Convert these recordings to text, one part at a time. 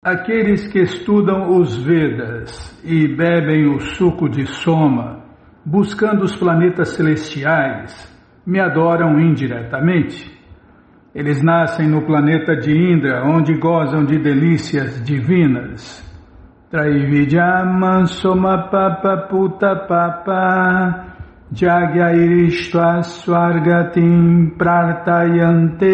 Aqueles que estudam os Vedas e bebem o suco de Soma, buscando os planetas celestiais, me adoram indiretamente. Eles nascem no planeta de Indra, onde gozam de delícias divinas. Traividyam Soma Papa Puta Papa Jagyairishva Swargatim Prartayante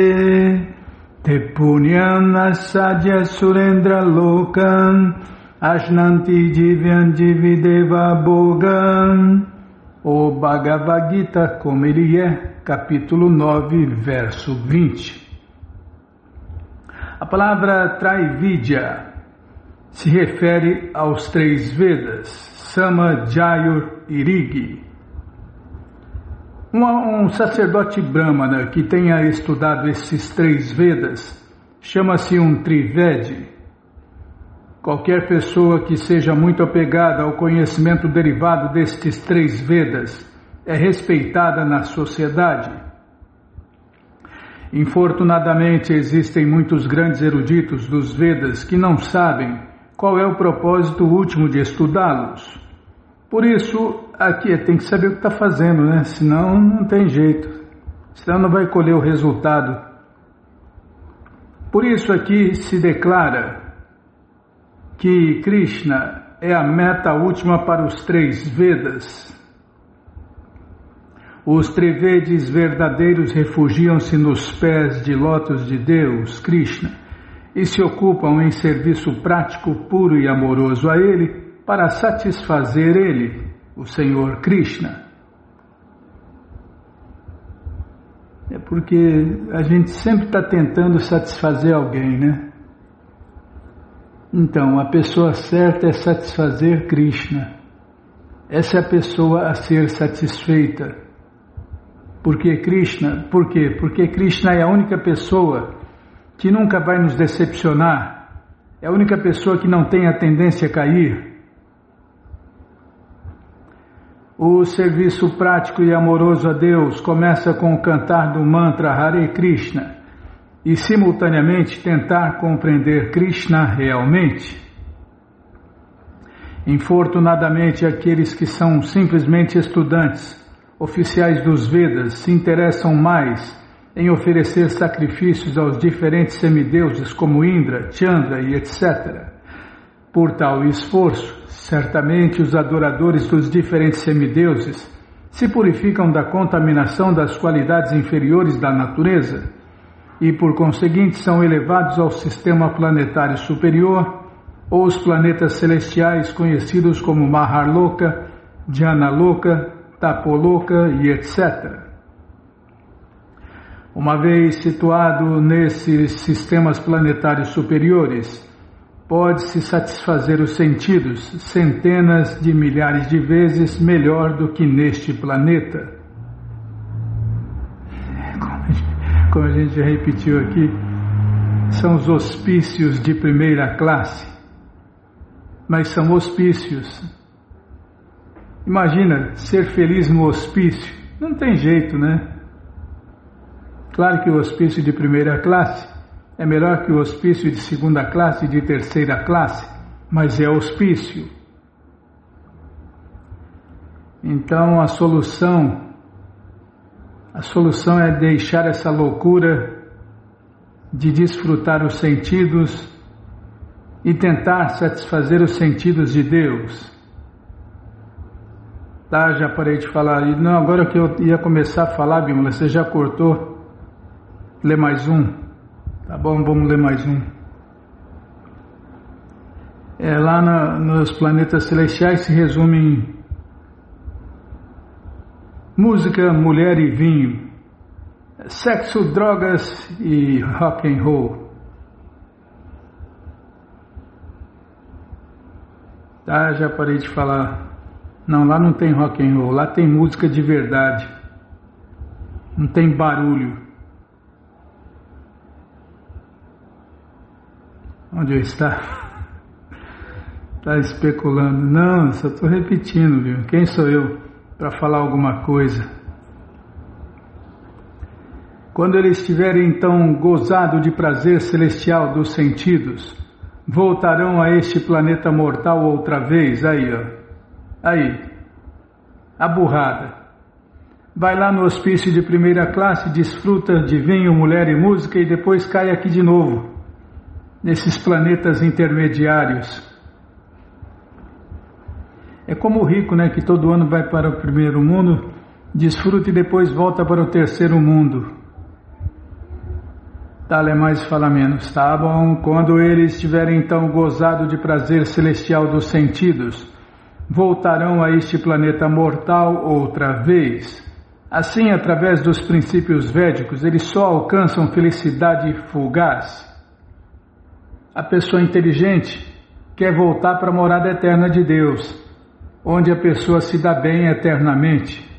Te Punyam Asadya Surendra Lokam Ashnanti Divyan Divideva Bhogam. O Bhagavad Gita, como ele é, capítulo 9, verso 20. A palavra Traividya se refere aos 3 Vedas, Sama, Jayur e Rigi. Um sacerdote brahmana que tenha estudado esses 3 Vedas chama-se um Trivedi. Qualquer pessoa que seja muito apegada ao conhecimento derivado destes 3 Vedas é respeitada na sociedade. Infortunadamente, existem muitos grandes eruditos dos Vedas que não sabem qual é o propósito último de estudá-los. Por isso, aqui tem que saber o que está fazendo, né? Senão não tem jeito. Senão não vai colher o resultado. Por isso aqui se declara que Krishna é a meta última para os 3 Vedas. Os Trivedis verdadeiros refugiam-se nos pés de lótus de Deus, Krishna, e se ocupam em serviço prático, puro e amoroso a Ele, para satisfazer Ele, o Senhor Krishna. É porque a gente sempre está tentando satisfazer alguém, né? Então, a pessoa certa é satisfazer Krishna. Essa é a pessoa a ser satisfeita. Por quê? Porque Krishna é a única pessoa que nunca vai nos decepcionar. É a única pessoa que não tem a tendência a cair. O serviço prático e amoroso a Deus começa com o cantar do mantra Hare Krishna e, simultaneamente, tentar compreender Krishna realmente. Infortunadamente, aqueles que são simplesmente estudantes, oficiais dos Vedas, se interessam mais em oferecer sacrifícios aos diferentes semideuses como Indra, Chandra e etc. Por tal esforço, certamente os adoradores dos diferentes semideuses se purificam da contaminação das qualidades inferiores da natureza e, por conseguinte, são elevados ao sistema planetário superior ou os planetas celestiais conhecidos como Maharloka, Dhanaloka, Tapoloka e etc. Uma vez situado nesses sistemas planetários superiores, pode-se satisfazer os sentidos centenas de milhares de vezes melhor do que neste planeta. Como a gente já repetiu aqui, são os hospícios de primeira classe, mas são hospícios. Imagina ser feliz no hospício, não tem jeito, né? Claro que o hospício de primeira classe é melhor que o hospício de segunda classe e de terceira classe, mas é hospício. Então a solução é deixar essa loucura de desfrutar os sentidos e tentar satisfazer os sentidos de Deus. Tá, já parei de falar. Não, agora que eu ia começar a falar, Bímola, você já cortou? Lê mais um. Tá bom, vamos ler mais um. Lá nos planetas celestiais se resume em música, mulher e vinho, sexo, drogas e rock and roll. Tá, já parei de falar. Não, lá não tem rock and roll, lá tem música de verdade. Não tem barulho. Onde eu está? Está especulando. Não, só estou repetindo, viu? Quem sou eu para falar alguma coisa? Quando eles tiverem então gozado de prazer celestial dos sentidos, voltarão a este planeta mortal outra vez. Aí, ó. Aí. A burrada. Vai lá no hospício de primeira classe, desfruta de vinho, mulher e música e depois cai aqui de novo, nesses planetas intermediários. É como o rico, né, que todo ano vai para o primeiro mundo, desfruta e depois volta para o terceiro mundo. Tal mais fala menos, tá bom? Quando eles tiverem então gozado de prazer celestial dos sentidos, voltarão a este planeta mortal outra vez. Assim, através dos princípios védicos, eles só alcançam felicidade fugaz. A pessoa inteligente quer voltar para a morada eterna de Deus, onde a pessoa se dá bem eternamente.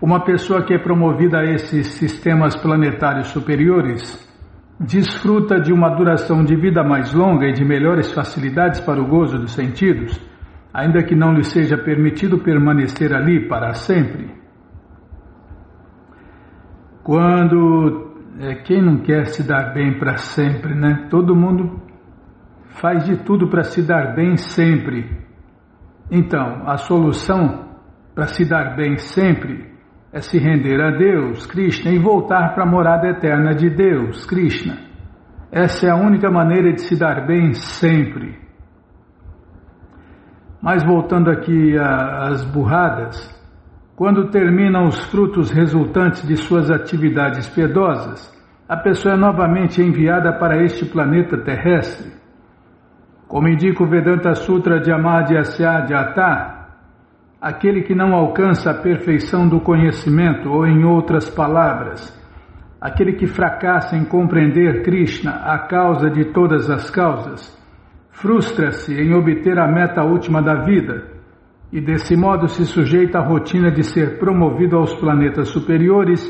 Uma pessoa que é promovida a esses sistemas planetários superiores desfruta de uma duração de vida mais longa e de melhores facilidades para o gozo dos sentidos, ainda que não lhe seja permitido permanecer ali para sempre. Quem não quer se dar bem para sempre, né? Todo mundo faz de tudo para se dar bem sempre. Então, a solução para se dar bem sempre é se render a Deus, Krishna, e voltar para a morada eterna de Deus, Krishna. Essa é a única maneira de se dar bem sempre. Mas voltando aqui às burradas, quando terminam os frutos resultantes de suas atividades piedosas, a pessoa é novamente enviada para este planeta terrestre. Como indica o Vedanta Sutra de Amadhyasya Jata, aquele que não alcança a perfeição do conhecimento, ou em outras palavras, aquele que fracassa em compreender Krishna, a causa de todas as causas, frustra-se em obter a meta última da vida e desse modo se sujeita à rotina de ser promovido aos planetas superiores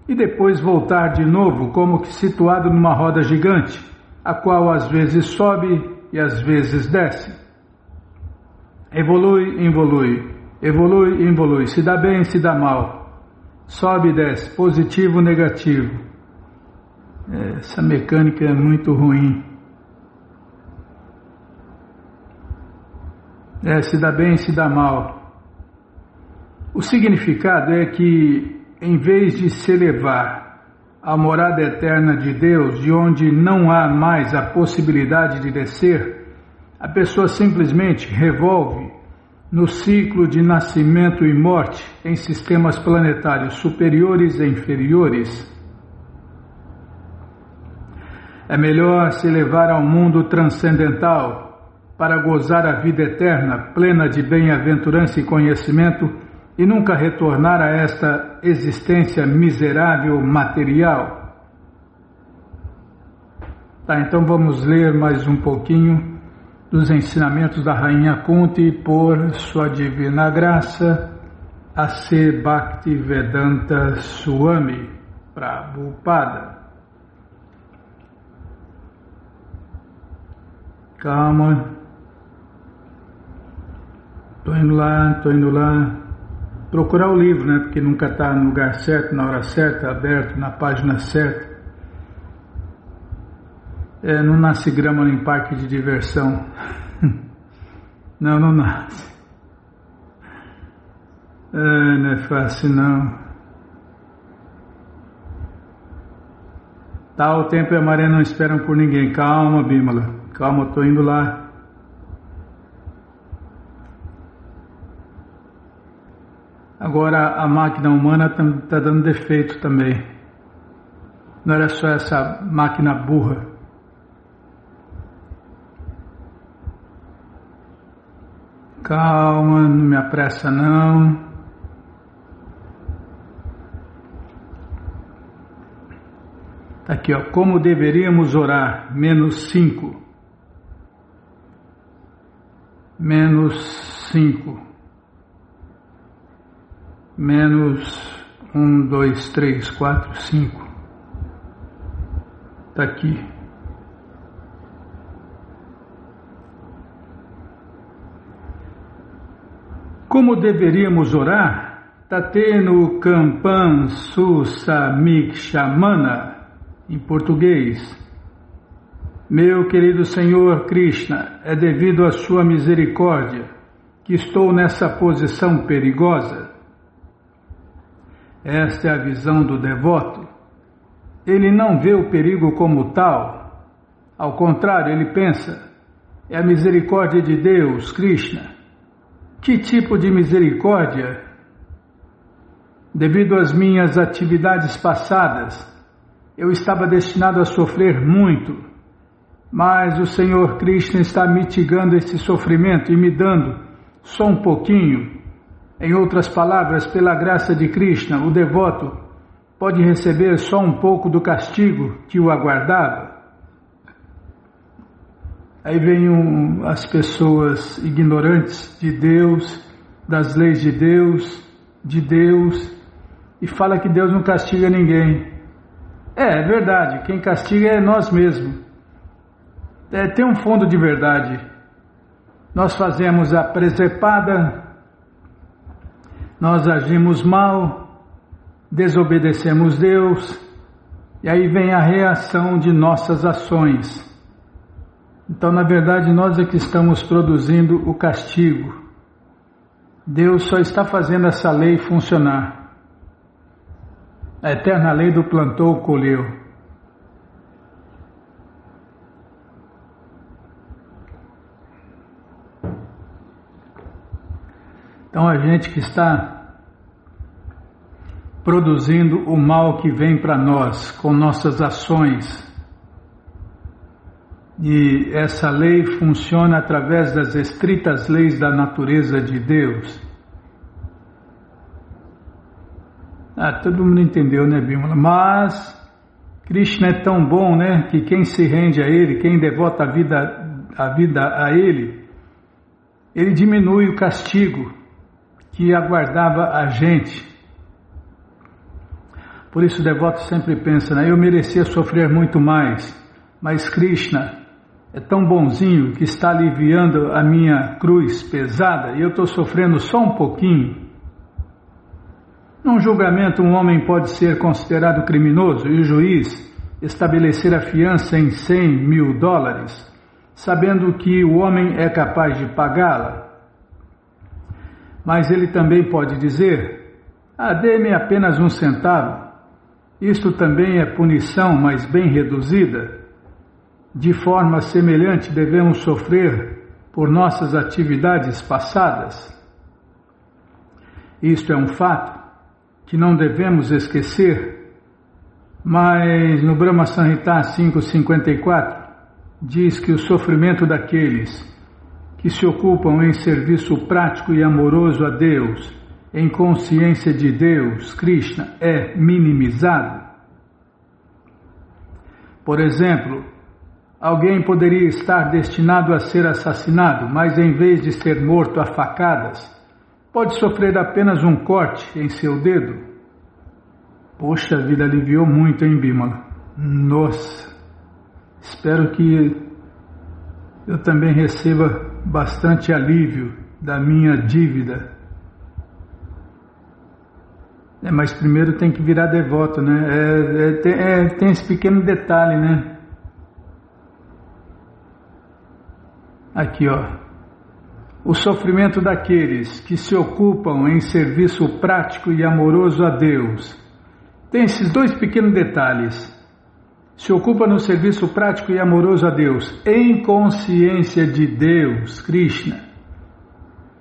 e depois voltar de novo como que situado numa roda gigante, a qual às vezes sobe e às vezes desce. Evolui, involui. Evolui e involui, se dá bem, se dá mal, sobe e desce, positivo, negativo. Essa mecânica é muito ruim. Se dá bem, se dá mal. O significado é que, em vez de se elevar à morada eterna de Deus, de onde não há mais a possibilidade de descer, a pessoa simplesmente revolve no ciclo de nascimento e morte em sistemas planetários superiores e inferiores. É melhor se elevar ao mundo transcendental para gozar a vida eterna, plena de bem-aventurança e conhecimento, e nunca retornar a esta existência miserável material. Tá, então vamos ler mais um pouquinho dos ensinamentos da Rainha Kunti por sua divina graça, A.C. Bhaktivedanta Swami Prabhupada. Calma, estou indo lá, procurar o livro, né? Porque nunca está no lugar certo, na hora certa, aberto, na página certa. Não nasce grama em parque de diversão. Não nasce. Não é fácil não. Tá, o tempo e a maré não esperam por ninguém. Calma, Bímola. Calma, eu tô indo lá. Agora a máquina humana está dando defeito também. Não era só essa máquina burra. Calma, não me apressa não. Tá aqui, ó, como deveríamos orar, -5. -5. -1, 2, 3, 4, 5. Tá aqui. Como deveríamos orar? Tatenu Kampan Susamikshamana, em português. Meu querido Senhor Krishna, é devido à sua misericórdia que estou nessa posição perigosa. Esta é a visão do devoto. Ele não vê o perigo como tal. Ao contrário, ele pensa, é a misericórdia de Deus, Krishna. Que tipo de misericórdia? Devido às minhas atividades passadas, eu estava destinado a sofrer muito, mas o Senhor Krishna está mitigando esse sofrimento e me dando só um pouquinho. Em outras palavras, pela graça de Krishna, o devoto pode receber só um pouco do castigo que o aguardava. Aí vem as pessoas ignorantes de Deus, das leis de Deus, e fala que Deus não castiga ninguém. É verdade, quem castiga é nós mesmos. Tem um fundo de verdade. Nós fazemos a presepada, nós agimos mal, desobedecemos Deus, e aí vem a reação de nossas ações. Então, na verdade, nós é que estamos produzindo o castigo. Deus só está fazendo essa lei funcionar. A eterna lei do plantou-colheu. Então, a gente que está produzindo o mal que vem para nós com nossas ações. E essa lei funciona através das estritas leis da natureza de Deus. Todo mundo entendeu, né, Bimala? Mas Krishna é tão bom, né, que quem se rende a Ele, quem devota a vida a Ele, Ele diminui o castigo que aguardava a gente. Por isso o devoto sempre pensa, né, eu merecia sofrer muito mais, mas Krishna é tão bonzinho que está aliviando a minha cruz pesada e eu estou sofrendo só um pouquinho. Num julgamento, um homem pode ser considerado criminoso e o juiz estabelecer a fiança em $100.000, sabendo que o homem é capaz de pagá-la. Mas ele também pode dizer, dê-me apenas 1 centavo. Isto também é punição, mas bem reduzida. De forma semelhante, devemos sofrer por nossas atividades passadas. Isto é um fato que não devemos esquecer, mas no Brahma Samhita 5.54 diz que o sofrimento daqueles que se ocupam em serviço prático e amoroso a Deus, em consciência de Deus, Krishna, é minimizado. Por exemplo, alguém poderia estar destinado a ser assassinado, mas em vez de ser morto a facadas, pode sofrer apenas um corte em seu dedo. Poxa vida, aliviou muito, hein, Bimala? Nossa, espero que eu também receba bastante alívio da minha dívida. Mas primeiro tem que virar devoto, né? Tem esse pequeno detalhe, né? Aqui, ó. O sofrimento daqueles que se ocupam em serviço prático e amoroso a Deus. Tem esses 2 pequenos detalhes. Se ocupa no serviço prático e amoroso a Deus, em consciência de Deus, Krishna.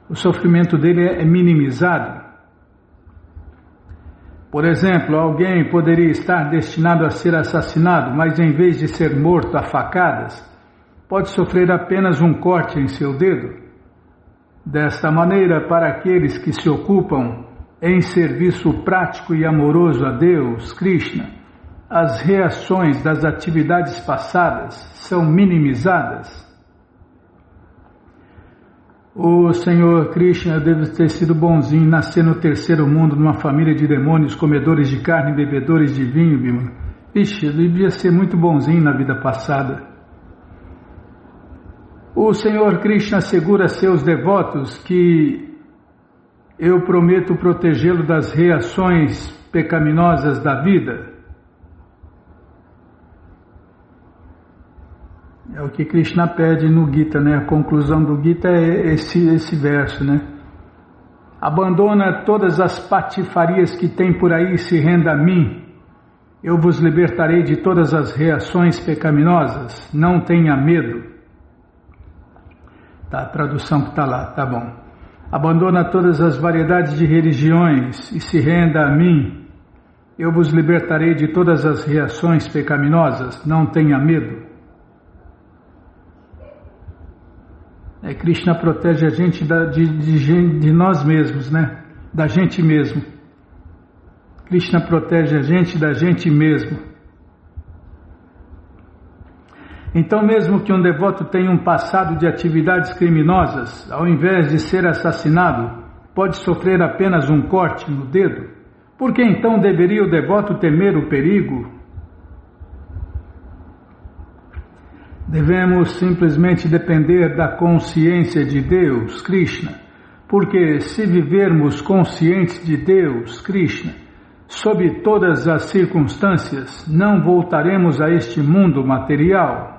O sofrimento dele é minimizado. Por exemplo, alguém poderia estar destinado a ser assassinado, mas em vez de ser morto a facadas, pode sofrer apenas um corte em seu dedo. Desta maneira, para aqueles que se ocupam em serviço prático e amoroso a Deus, Krishna, as reações das atividades passadas são minimizadas. O Senhor Krishna deve ter sido bonzinho, nascer no 3º mundo, numa família de demônios, comedores de carne e bebedores de vinho, Bimala. Ixi, devia ser muito bonzinho na vida passada. O Senhor Krishna assegura a seus devotos que eu prometo protegê-lo das reações pecaminosas da vida. É o que Krishna pede no Gita, né? A conclusão do Gita é esse verso, né? Abandona todas as patifarias que tem por aí e se renda a mim. Eu vos libertarei de todas as reações pecaminosas. Não tenha medo. Tá, a tradução que está lá, tá bom. Abandona todas as variedades de religiões e se renda a mim. Eu vos libertarei de todas as reações pecaminosas. Não tenha medo. Krishna protege a gente de nós mesmos, né? Da gente mesmo. Krishna protege a gente da gente mesmo. Então, mesmo que um devoto tenha um passado de atividades criminosas, ao invés de ser assassinado, pode sofrer apenas um corte no dedo. Por que então deveria o devoto temer o perigo? Devemos simplesmente depender da consciência de Deus, Krishna, porque se vivermos conscientes de Deus, Krishna, sob todas as circunstâncias, não voltaremos a este mundo material.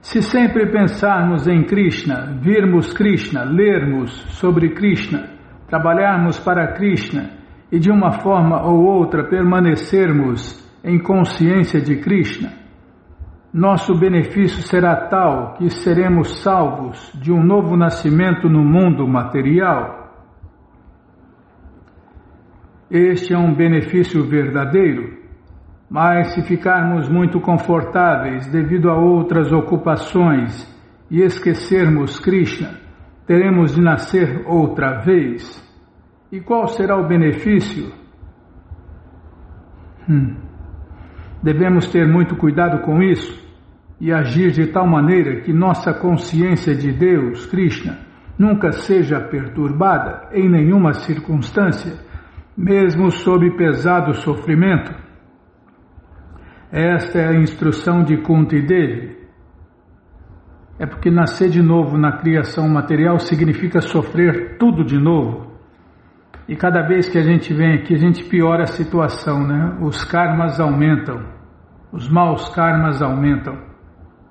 Se sempre pensarmos em Krishna, virmos Krishna, lermos sobre Krishna, trabalharmos para Krishna e de uma forma ou outra permanecermos em consciência de Krishna, nosso benefício será tal que seremos salvos de um novo nascimento no mundo material. Este é um benefício verdadeiro, mas se ficarmos muito confortáveis devido a outras ocupações e esquecermos Krishna, teremos de nascer outra vez. E qual será o benefício? Devemos ter muito cuidado com isso e agir de tal maneira que nossa consciência de Deus, Krishna, nunca seja perturbada em nenhuma circunstância, mesmo sob pesado sofrimento. Esta é a instrução de Kunti Devi. É porque nascer de novo na criação material significa sofrer tudo de novo. E cada vez que a gente vem aqui, a gente piora a situação, né? Os karmas aumentam, os maus karmas aumentam.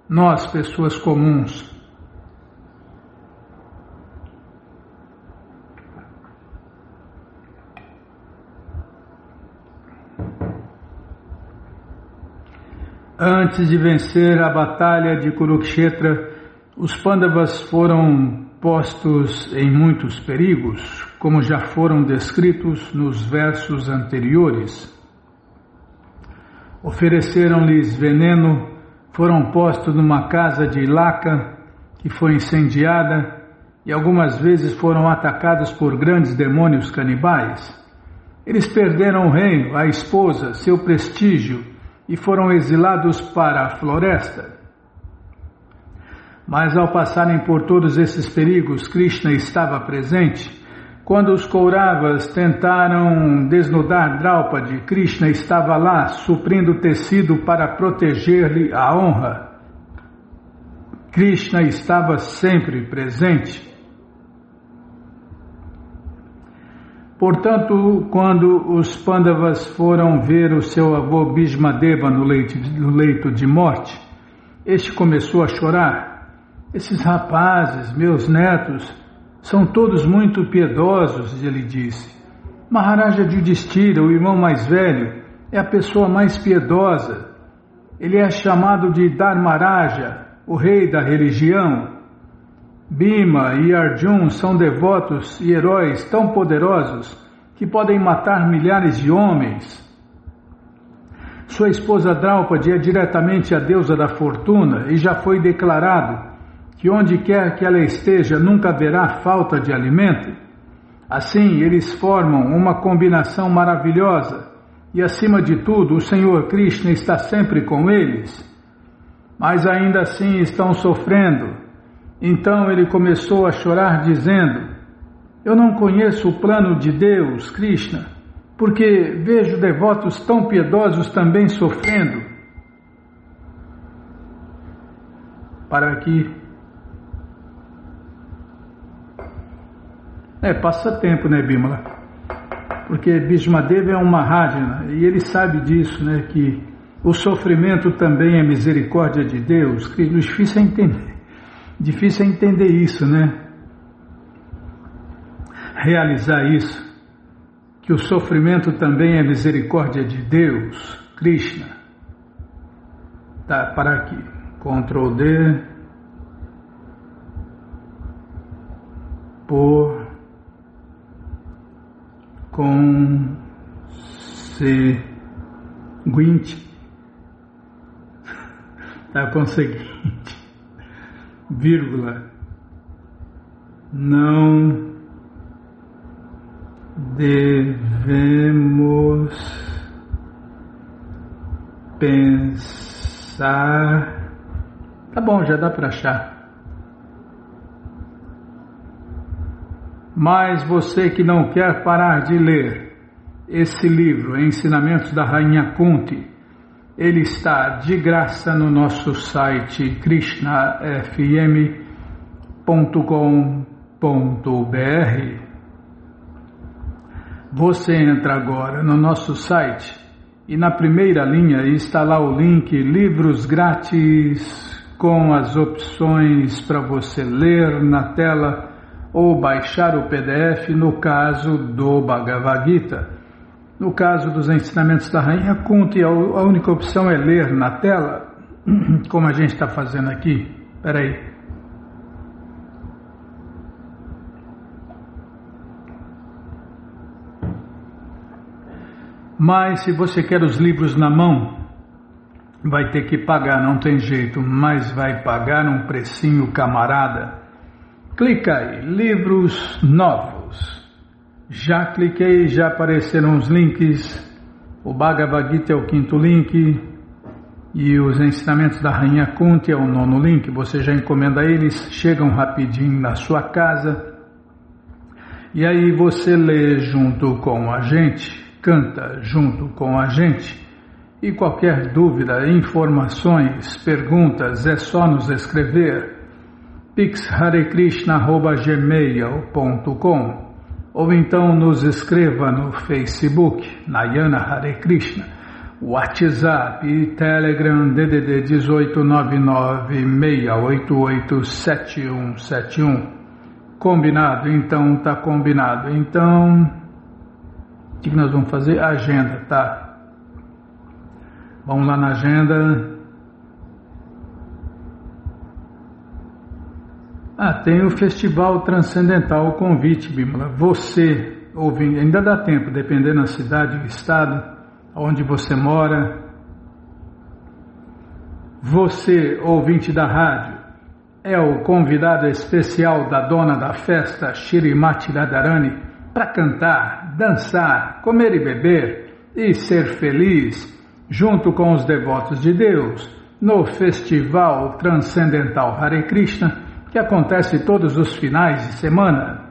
Nós, pessoas comuns. Antes de vencer a batalha de Kurukshetra, os Pandavas foram postos em muitos perigos, como já foram descritos nos versos anteriores. Ofereceram-lhes veneno, foram postos numa casa de Ilaka, que foi incendiada, e algumas vezes foram atacados por grandes demônios canibais. Eles perderam o reino, a esposa, seu prestígio, e foram exilados para a floresta. Mas ao passarem por todos esses perigos, Krishna estava presente. Quando os Kauravas tentaram desnudar Draupadi, Krishna estava lá, suprindo tecido para proteger-lhe a honra. Krishna estava sempre presente. Portanto, quando os Pandavas foram ver o seu avô Bhismadeva no leito de morte, este começou a chorar. Esses rapazes, meus netos, são todos muito piedosos, ele disse. Maharaja Yudhishthira, o irmão mais velho, é a pessoa mais piedosa. Ele é chamado de Dharmaraja, o rei da religião. Bhima e Arjuna são devotos e heróis tão poderosos que podem matar milhares de homens. Sua esposa Draupadi é diretamente a deusa da fortuna e já foi declarado que onde quer que ela esteja nunca haverá falta de alimento. Assim, eles formam uma combinação maravilhosa e, acima de tudo, o Senhor Krishna está sempre com eles. Mas ainda assim estão sofrendo. Então ele começou a chorar dizendo: eu não conheço o plano de Deus, Krishna, porque vejo devotos tão piedosos também sofrendo. Para aqui. Passa tempo, né, Bimala? Porque Bhishmadeva é um Mahajana e ele sabe disso, né, que o sofrimento também é misericórdia de Deus. Que difícil é entender isso, né? Realizar isso, que o sofrimento também é misericórdia de Deus, Krishna. Tá, para aqui, Ctrl D, por conseguinte, tá, conseguinte, vírgula, não devemos pensar. Tá bom, já dá para achar. Mas você que não quer parar de ler esse livro, Ensinamentos da Rainha Kunti, ele está de graça no nosso site krishnafm.com.br. Você entra agora no nosso site e na primeira linha está lá o link Livros Grátis, com as opções para você ler na tela ou baixar o PDF no caso do Bhagavad Gita. No caso dos Ensinamentos da Rainha Kunti, a única opção é ler na tela, como a gente está fazendo aqui. Espera aí. Mas se você quer os livros na mão, vai ter que pagar, não tem jeito, mas vai pagar um precinho camarada. Clica aí, livros novos. Já cliquei, já apareceram os links. O Bhagavad Gita é o 5º link e os Ensinamentos da Rainha Kunti é o 9º link. Você já encomenda eles, chegam rapidinho na sua casa e aí você lê junto com a gente, canta junto com a gente. E qualquer dúvida, informações, perguntas, é só nos escrever pixharekrishna@gmail.com ou então nos escreva no Facebook, Nayana Hare Krishna, WhatsApp e Telegram DDD 18996887171. Combinado? Então tá combinado. Então, o que nós vamos fazer? Agenda, tá? Vamos lá na agenda. Tem o Festival Transcendental, o convite, Bimala. Você, ouvindo, ainda dá tempo, dependendo da cidade, do estado, onde você mora. Você, ouvinte da rádio, é o convidado especial da dona da festa, Shrimati Radharani, para cantar, dançar, comer e beber e ser feliz, junto com os devotos de Deus, no Festival Transcendental Hare Krishna, que acontece todos os finais de semana.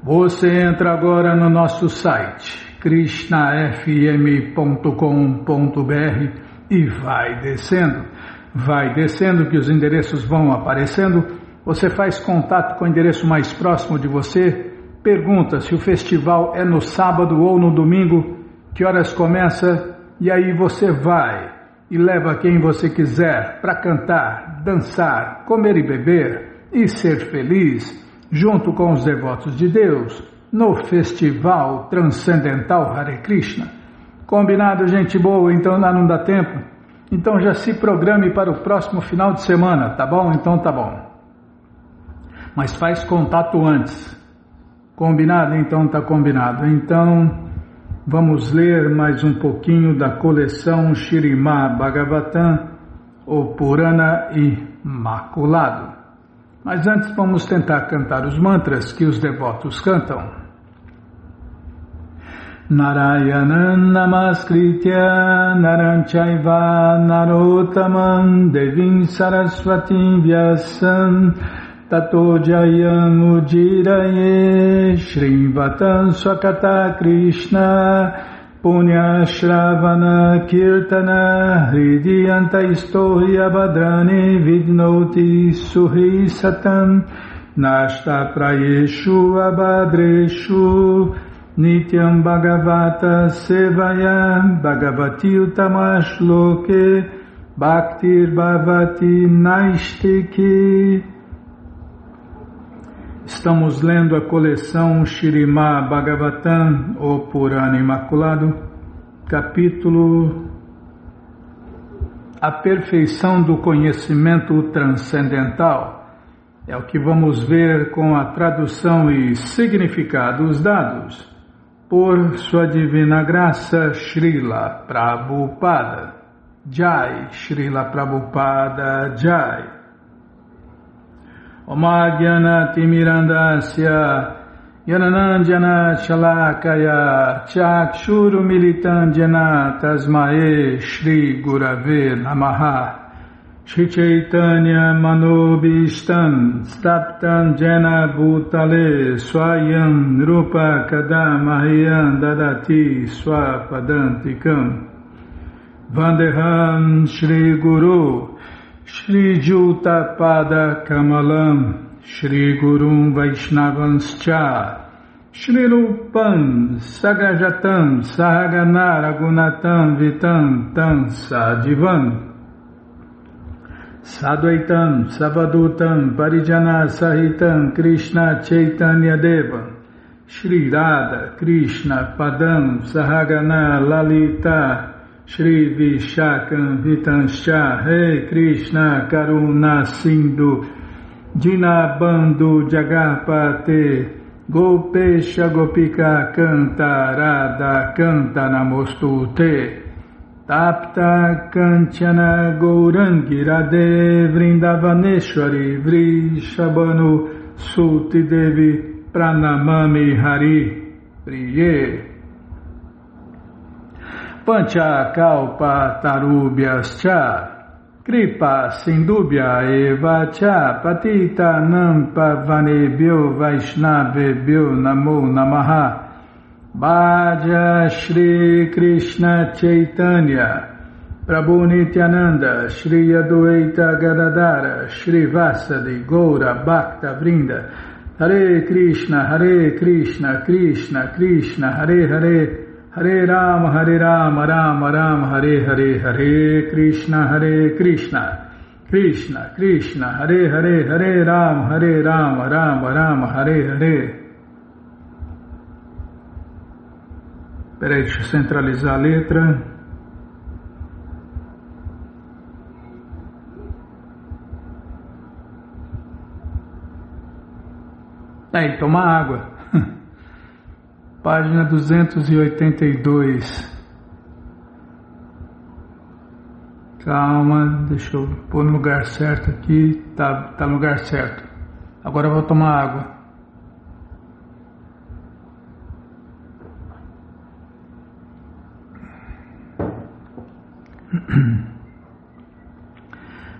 Você entra agora no nosso site, krishnafm.com.br e vai descendo que os endereços vão aparecendo. Você faz contato com o endereço mais próximo de você, pergunta se o festival é no sábado ou no domingo, que horas começa, e aí você vai e leva quem você quiser para cantar, dançar, comer e beber e ser feliz, junto com os devotos de Deus, no Festival Transcendental Hare Krishna. Combinado, gente boa? Então lá não dá tempo? Então já se programe para o próximo final de semana, tá bom? Então tá bom. Mas faz contato antes. Combinado? Então tá combinado. Então vamos ler mais um pouquinho da coleção Śrīmad Bhagavatam, o Purana Imaculado. Mas antes vamos tentar cantar os mantras que os devotos cantam. Narayanam namaskritya naram chaiva narottamam devim saraswatim vyasam tato jayam ujiraye shrivatam swakata krishna punya shravana kirtana hridiyanta istohi abhadrani vidnoti suhi satam Nashta Prayeshu Abhadreshu Nityam Bhagavata Sevaya Bhagavati Utamash Loke Bhaktir Bhavati Naistiki. Estamos lendo a coleção Śrīmad Bhagavatam, o Purana Imaculado, capítulo A Perfeição do Conhecimento Transcendental. É o que vamos ver com a tradução e significados dados por Sua Divina Graça Srila Prabhupada. Jai, Srila Prabhupada Jai. Oma Gyanati Mirandasya Yananandjana Shalakaya Chakshuru Militandjana Tasmae Shri Gurave Namaha. Shri Chaitanya Manobishtam Staptam Jena Bhutale Swayam Rupa Kadamahyam Dadati Swapadantikam Vandeham Shri Guru Shri Juta Pada Kamalam Shri Gurum Vaishnavanscha Shri Rupam Sagajatam Sahagana Ragunatam Vitam Tam Sadivam Sadvaitam Savadutam Parijana Sahitam Krishna Chaitanya Deva Shri Radha Krishna Padam Sahagana Lalita Shri Vishakam Vitanscha Rei Krishna Karuna Sindhu Dinabandhu Jagarpate Gopesha Gopika Canta Radha Canta Namostute Tapta Kanchana Gourangi Radhe Vrindavaneshwari Vrishabhanu Suti Devi Pranamami Hari Priye Pancha Kalpa Tarubhyascha Kripa Sindubhya Eva Cha Patita Nampa Vanebhyo Vaishnavebhyo Namo Namaha Bhaja Shri Krishna Chaitanya Prabhu Nityananda Shri Adwaita Gadadara Shri Vasadi Goura Bhakta Vrinda Hare Krishna Krishna Krishna Hare Hare Hare Rama Rama Hare Hare Hare Krishna Krishna Krishna Hare Hare Hare Rama Rama Hare Hare. Peraí, deixa eu centralizar a letra. Aí, toma água. Página 282. Calma, deixa eu pôr no lugar certo aqui. Tá no lugar certo. Agora eu vou tomar água.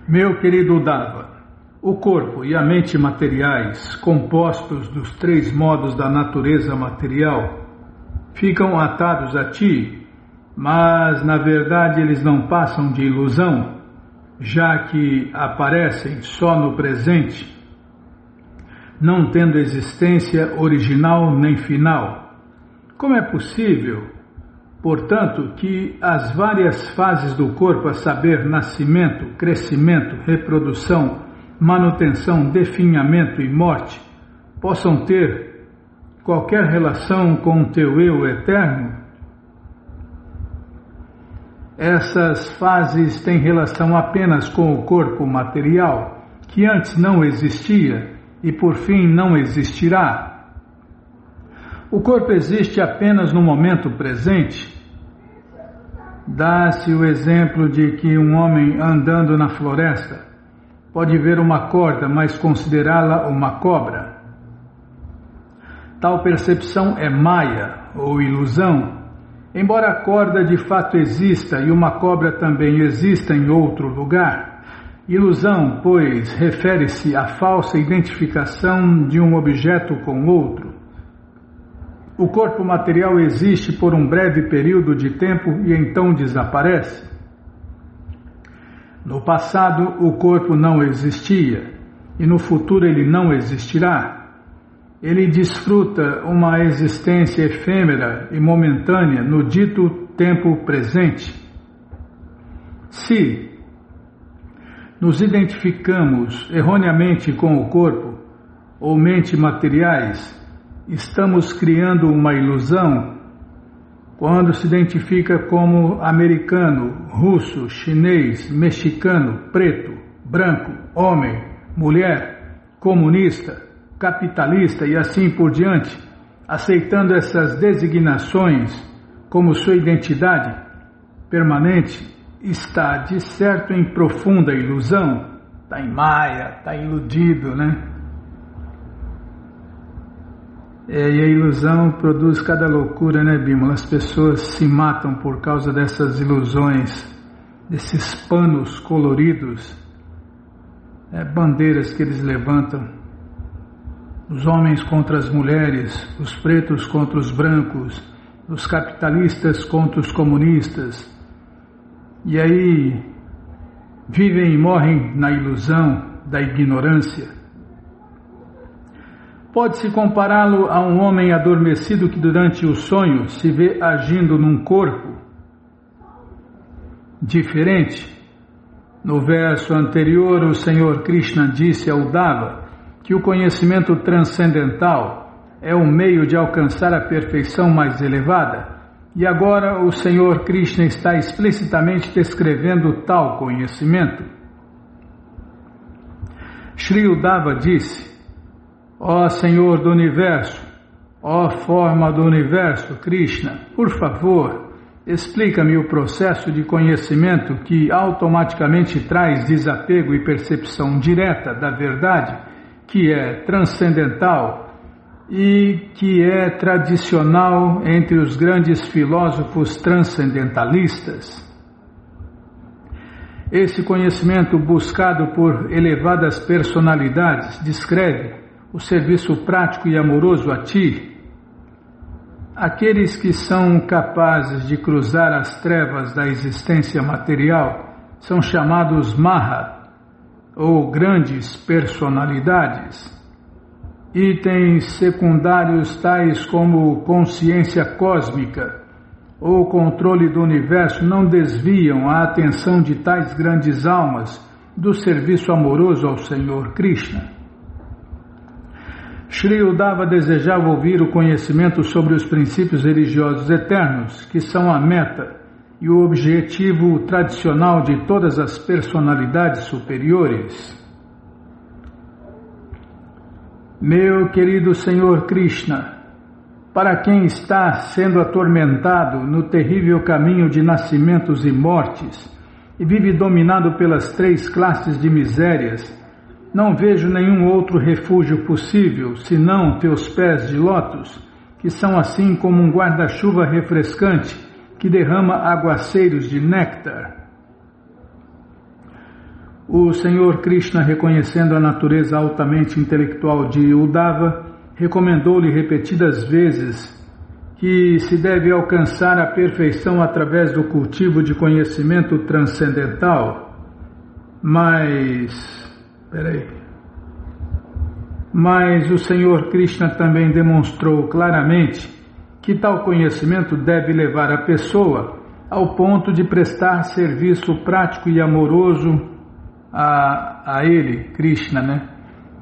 Meu querido Uddhava, o corpo e a mente materiais, compostos dos três modos da natureza material, ficam atados a ti, mas na verdade eles não passam de ilusão, já que aparecem só no presente, não tendo existência original nem final. Como é possível, portanto, que as várias fases do corpo, a saber, nascimento, crescimento, reprodução, manutenção, definhamento e morte, possam ter qualquer relação com o teu eu eterno? Essas fases têm relação apenas com o corpo material, que antes não existia e por fim não existirá. O corpo existe apenas no momento presente. Dá-se o exemplo de que um homem andando na floresta pode ver uma corda, mas considerá-la uma cobra. Tal percepção é maia ou ilusão, embora a corda de fato exista e uma cobra também exista em outro lugar. Ilusão, pois, refere-se à falsa identificação de um objeto com outro. O corpo material existe por um breve período de tempo e então desaparece. No passado, o corpo não existia, e no futuro ele não existirá, ele desfruta uma existência efêmera e momentânea no dito tempo presente. Se nos identificamos erroneamente com o corpo ou mente materiais, estamos criando uma ilusão. Quando se identifica como americano, russo, chinês, mexicano, preto, branco, homem, mulher, comunista, capitalista e assim por diante, aceitando essas designações como sua identidade permanente, está de certo em profunda ilusão, está em maia, está iludido, né? E a ilusão produz cada loucura, né, Bímola? As pessoas se matam por causa dessas ilusões, desses panos coloridos, bandeiras que eles levantam. Os homens contra as mulheres, os pretos contra os brancos, os capitalistas contra os comunistas. E aí vivem e morrem na ilusão da ignorância. Pode-se compará-lo a um homem adormecido que durante o sonho se vê agindo num corpo diferente. No verso anterior, o Senhor Krishna disse a Uddhava que o conhecimento transcendental é o meio de alcançar a perfeição mais elevada, e agora o Senhor Krishna está explicitamente descrevendo tal conhecimento. Shri Uddhava disse: ó Senhor do Universo, ó forma do Universo, Krishna, por favor, explica-me o processo de conhecimento que automaticamente traz desapego e percepção direta da verdade, que é transcendental e que é tradicional entre os grandes filósofos transcendentalistas. Esse conhecimento buscado por elevadas personalidades descreve o serviço prático e amoroso a ti. Aqueles que são capazes de cruzar as trevas da existência material são chamados Maha, ou grandes personalidades. Itens secundários tais como consciência cósmica ou controle do universo não desviam a atenção de tais grandes almas do serviço amoroso ao Senhor Krishna. Shri Uddhava desejava ouvir o conhecimento sobre os princípios religiosos eternos, que são a meta e o objetivo tradicional de todas as personalidades superiores. Meu querido Senhor Krishna, para quem está sendo atormentado no terrível caminho de nascimentos e mortes e vive dominado pelas 3 classes de misérias, não vejo nenhum outro refúgio possível, senão teus pés de lótus, que são assim como um guarda-chuva refrescante que derrama aguaceiros de néctar. O Senhor Krishna, reconhecendo a natureza altamente intelectual de Uddhava, recomendou-lhe repetidas vezes que se deve alcançar a perfeição através do cultivo de conhecimento transcendental. Mas o Senhor Krishna também demonstrou claramente que tal conhecimento deve levar a pessoa ao ponto de prestar serviço prático e amoroso a ele, Krishna, né?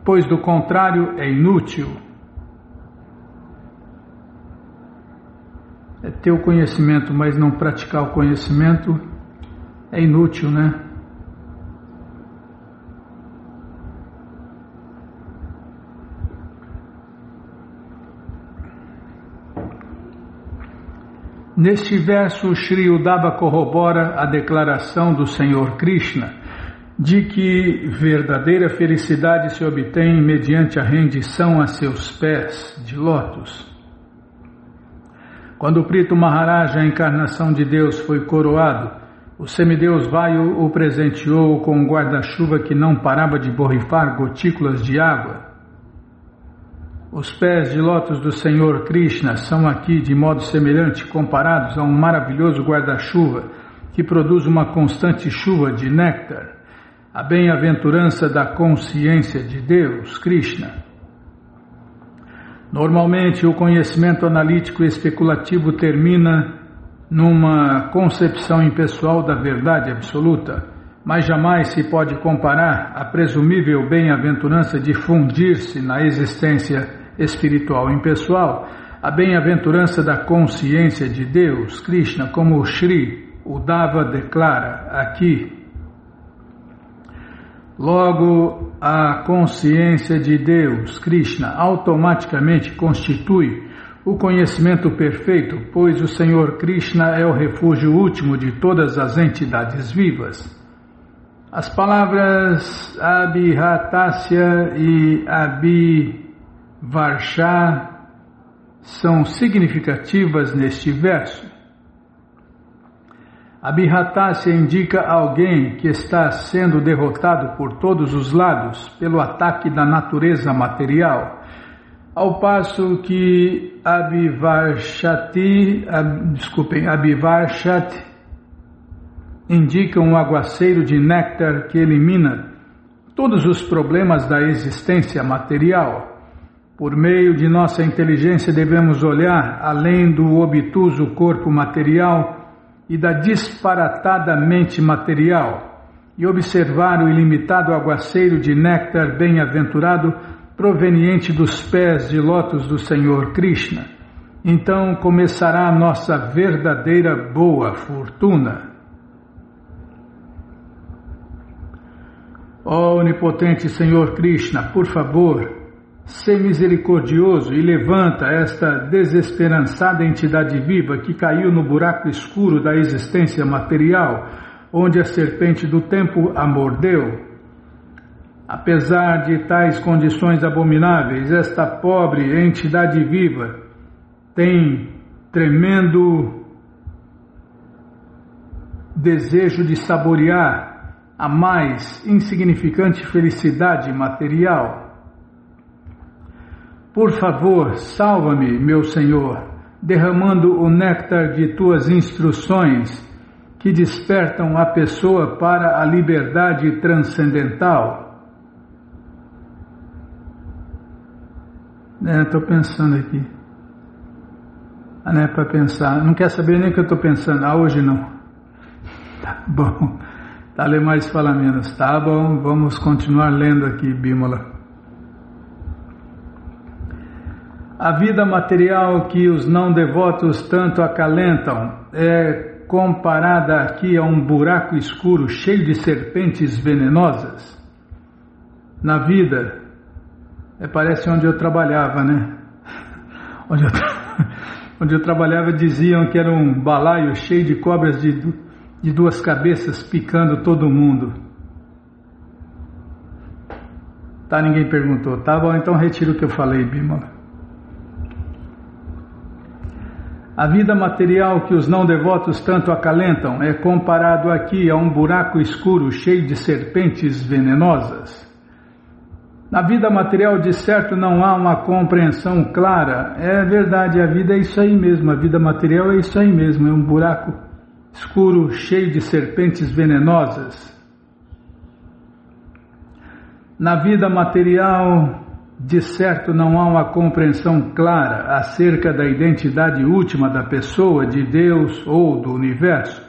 Pois do contrário é inútil. É ter o conhecimento, mas não praticar o conhecimento é inútil, né? Neste verso, Shri Uddhava corrobora a declaração do Senhor Krishna de que verdadeira felicidade se obtém mediante a rendição a seus pés de lótus. Quando Prithu Maharaj, a encarnação de Deus, foi coroado, o semideus Vayu o presenteou com um guarda-chuva que não parava de borrifar gotículas de água. Os pés de lótus do Senhor Krishna são aqui, de modo semelhante, comparados a um maravilhoso guarda-chuva que produz uma constante chuva de néctar. a bem-aventurança da consciência de Deus, Krishna. Normalmente, o conhecimento analítico e especulativo termina numa concepção impessoal da verdade absoluta, mas jamais se pode comparar a presumível bem-aventurança de fundir-se na existência espiritual impessoal, a bem-aventurança da consciência de Deus, Krishna, como o Shri Uddhava declara aqui. Logo, a consciência de Deus, Krishna, automaticamente constitui o conhecimento perfeito, pois o Senhor Krishna é o refúgio último de todas as entidades vivas. As palavras Abhihatasya e Abhivarsha são significativas neste verso. Abhihatasya indica alguém que está sendo derrotado por todos os lados pelo ataque da natureza material, ao passo que Abhivarshat indica um aguaceiro de néctar que elimina todos os problemas da existência material. Por meio de nossa inteligência devemos olhar além do obtuso corpo material e da disparatada mente material e observar o ilimitado aguaceiro de néctar bem-aventurado proveniente dos pés de lótus do Senhor Krishna. Então começará a nossa verdadeira boa fortuna. Ó onipotente Senhor Krishna, por favor, sê misericordioso e levanta esta desesperançada entidade viva que caiu no buraco escuro da existência material, onde a serpente do tempo a mordeu. Apesar de tais condições abomináveis, esta pobre entidade viva tem tremendo desejo de saborear a mais insignificante felicidade material. Por favor, salva-me, meu Senhor, derramando o néctar de tuas instruções que despertam a pessoa para a liberdade transcendental. Estou pensando aqui. Não é para pensar. Não quer saber nem o que eu estou pensando. Hoje não. Tá bom. Tá, lê mais, fala menos. Tá bom, vamos continuar lendo aqui, Bímola. A vida material que os não devotos tanto acalentam é comparada aqui a um buraco escuro cheio de serpentes venenosas. Na vida, parece onde eu trabalhava, né? Onde eu trabalhava diziam que era um balaio cheio de cobras de duas cabeças picando todo mundo. Tá, ninguém perguntou. Tá bom, então retiro o que eu falei, Bímola. A vida material que os não devotos tanto acalentam é comparado aqui a um buraco escuro cheio de serpentes venenosas. Na vida material, de certo, não há uma compreensão clara. É verdade, a vida é isso aí mesmo, a vida material é isso aí mesmo, é um buraco escuro cheio de serpentes venenosas. Na vida material, de certo, não há uma compreensão clara acerca da identidade última da pessoa, de Deus ou do universo.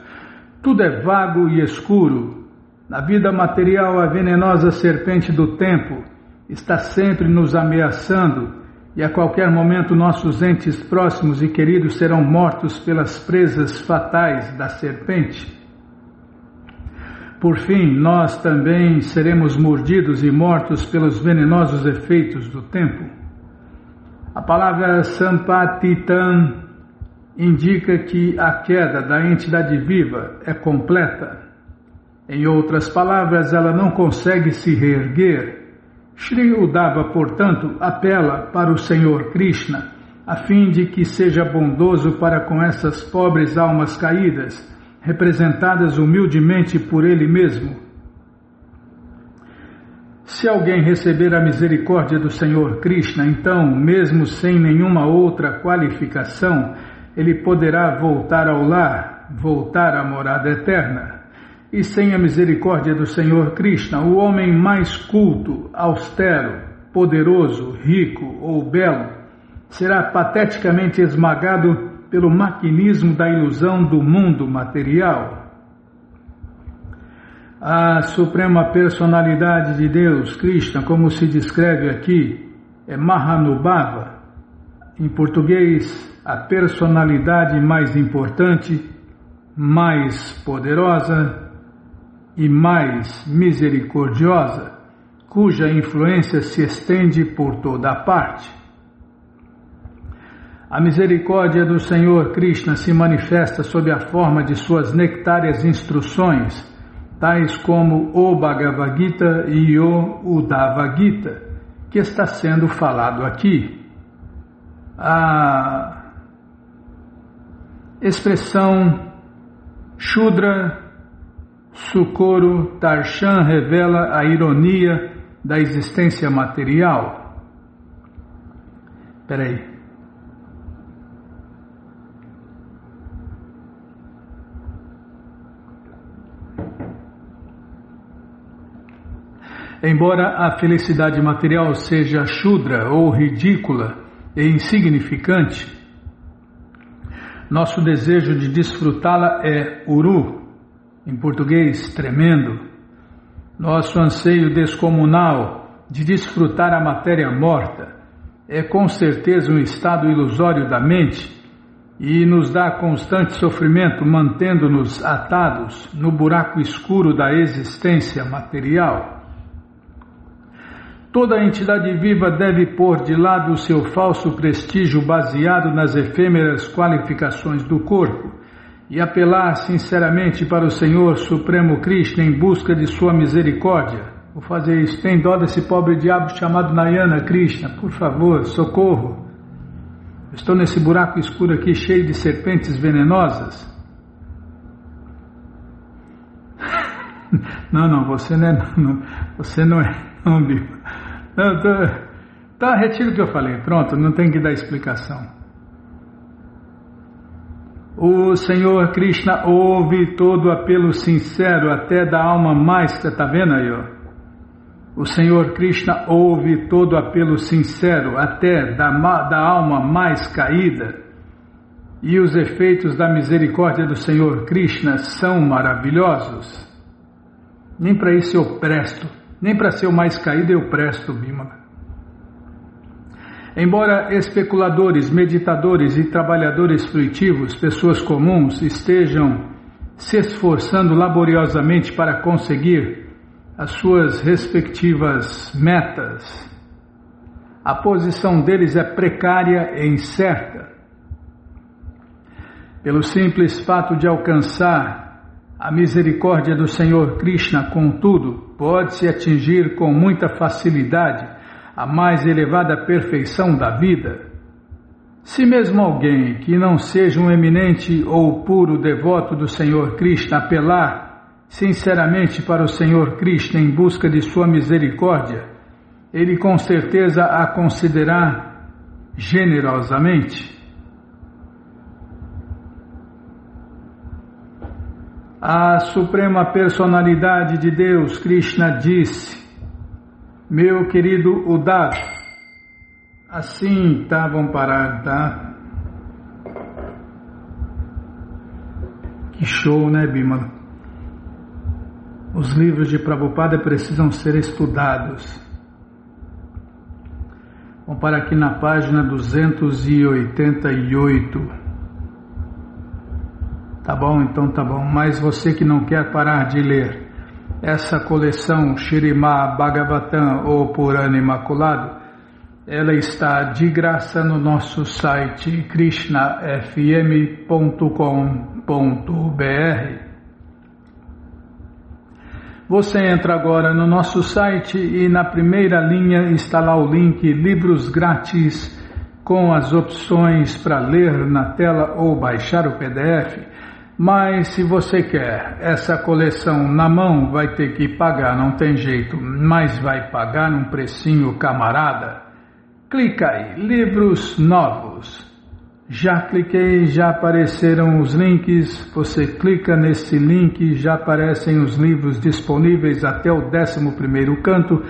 Tudo é vago e escuro. Na vida material, a venenosa serpente do tempo está sempre nos ameaçando e a qualquer momento nossos entes próximos e queridos serão mortos pelas presas fatais da serpente. Por fim, nós também seremos mordidos e mortos pelos venenosos efeitos do tempo. A palavra Sampatitan indica que a queda da entidade viva é completa. Em outras palavras, ela não consegue se reerguer. Shri Uddhava, portanto, apela para o Senhor Krishna, a fim de que seja bondoso para com essas pobres almas caídas, representadas humildemente por ele mesmo. Se alguém receber a misericórdia do Senhor Krishna, então, mesmo sem nenhuma outra qualificação, ele poderá voltar ao lar, voltar à morada eterna. E sem a misericórdia do Senhor Krishna, o homem mais culto, austero, poderoso, rico ou belo será pateticamente esmagado pelo maquinismo da ilusão do mundo material. A Suprema Personalidade de Deus, Krishna, como se descreve aqui, é Mahanubhava. Em português, a personalidade mais importante, mais poderosa e mais misericordiosa, cuja influência se estende por toda a parte. A misericórdia do Senhor Krishna se manifesta sob a forma de suas nectárias instruções, tais como o Bhagavad Gita e o Uddhava Gita, que está sendo falado aqui. A expressão Shudra Sukoro Tarshan revela a ironia da existência material. Espera aí. Embora a felicidade material seja shudra ou ridícula e insignificante, nosso desejo de desfrutá-la é uru, em português, tremendo. Nosso anseio descomunal de desfrutar a matéria morta é com certeza um estado ilusório da mente e nos dá constante sofrimento, mantendo-nos atados no buraco escuro da existência material. Toda entidade viva deve pôr de lado o seu falso prestígio baseado nas efêmeras qualificações do corpo e apelar sinceramente para o Senhor Supremo Krishna em busca de sua misericórdia. Vou fazer isso. Tem dó desse pobre diabo chamado Narayana Krishna, por favor, socorro. Estou nesse buraco escuro aqui cheio de serpentes venenosas. Não, você não é, você não é, não, Bíblia. Tá, retiro o que eu falei, pronto, não tem que dar explicação. O Senhor Krishna ouve todo apelo sincero, até da alma mais, tá vendo aí, ó? O Senhor Krishna ouve todo apelo sincero, até da alma mais caída, e os efeitos da misericórdia do Senhor Krishna são maravilhosos. Nem para isso eu presto. Nem para ser o mais caído eu presto, Bimala. Embora especuladores, meditadores e trabalhadores fruitivos, pessoas comuns, estejam se esforçando laboriosamente para conseguir as suas respectivas metas, a posição deles é precária e incerta. Pelo simples fato de alcançar a misericórdia do Senhor Krishna, contudo, pode-se atingir com muita facilidade a mais elevada perfeição da vida. Se mesmo alguém que não seja um eminente ou puro devoto do Senhor Krishna apelar sinceramente para o Senhor Krishna em busca de sua misericórdia, ele com certeza a considerará generosamente. A Suprema Personalidade de Deus, Krishna, disse: meu querido Uddhava, assim, tá, vamos parar, tá? Que show, né, Bimala? Os livros de Prabhupada precisam ser estudados. Vamos parar aqui na página 288. Tá bom, então tá bom. Mas você que não quer parar de ler essa coleção Śrīmad Bhagavatam ou Purana Imaculado, ela está de graça no nosso site krishnafm.com.br. Você entra agora no nosso site e na primeira linha está lá o link Livros Grátis com as opções para ler na tela ou baixar o PDF. Mas se você quer essa coleção na mão, vai ter que pagar, não tem jeito, mas vai pagar num precinho camarada. Clica aí, livros novos. Já cliquei, já apareceram os links. Você clica nesse link, já aparecem os livros disponíveis até o 11º canto.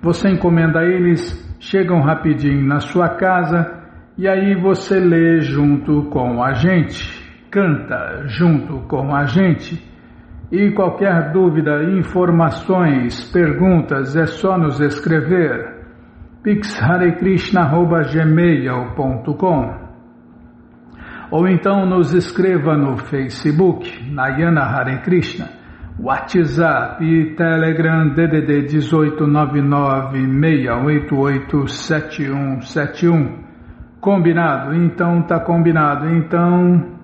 Você encomenda eles, chegam rapidinho na sua casa e aí você lê junto com a gente, canta junto com a gente. E qualquer dúvida, informações, perguntas, é só nos escrever. pixharekrishna@gmail.com ou então nos escreva no Facebook, Nayana Hare Krishna, WhatsApp e Telegram DDD 18996887171. Combinado? Então tá combinado. Então,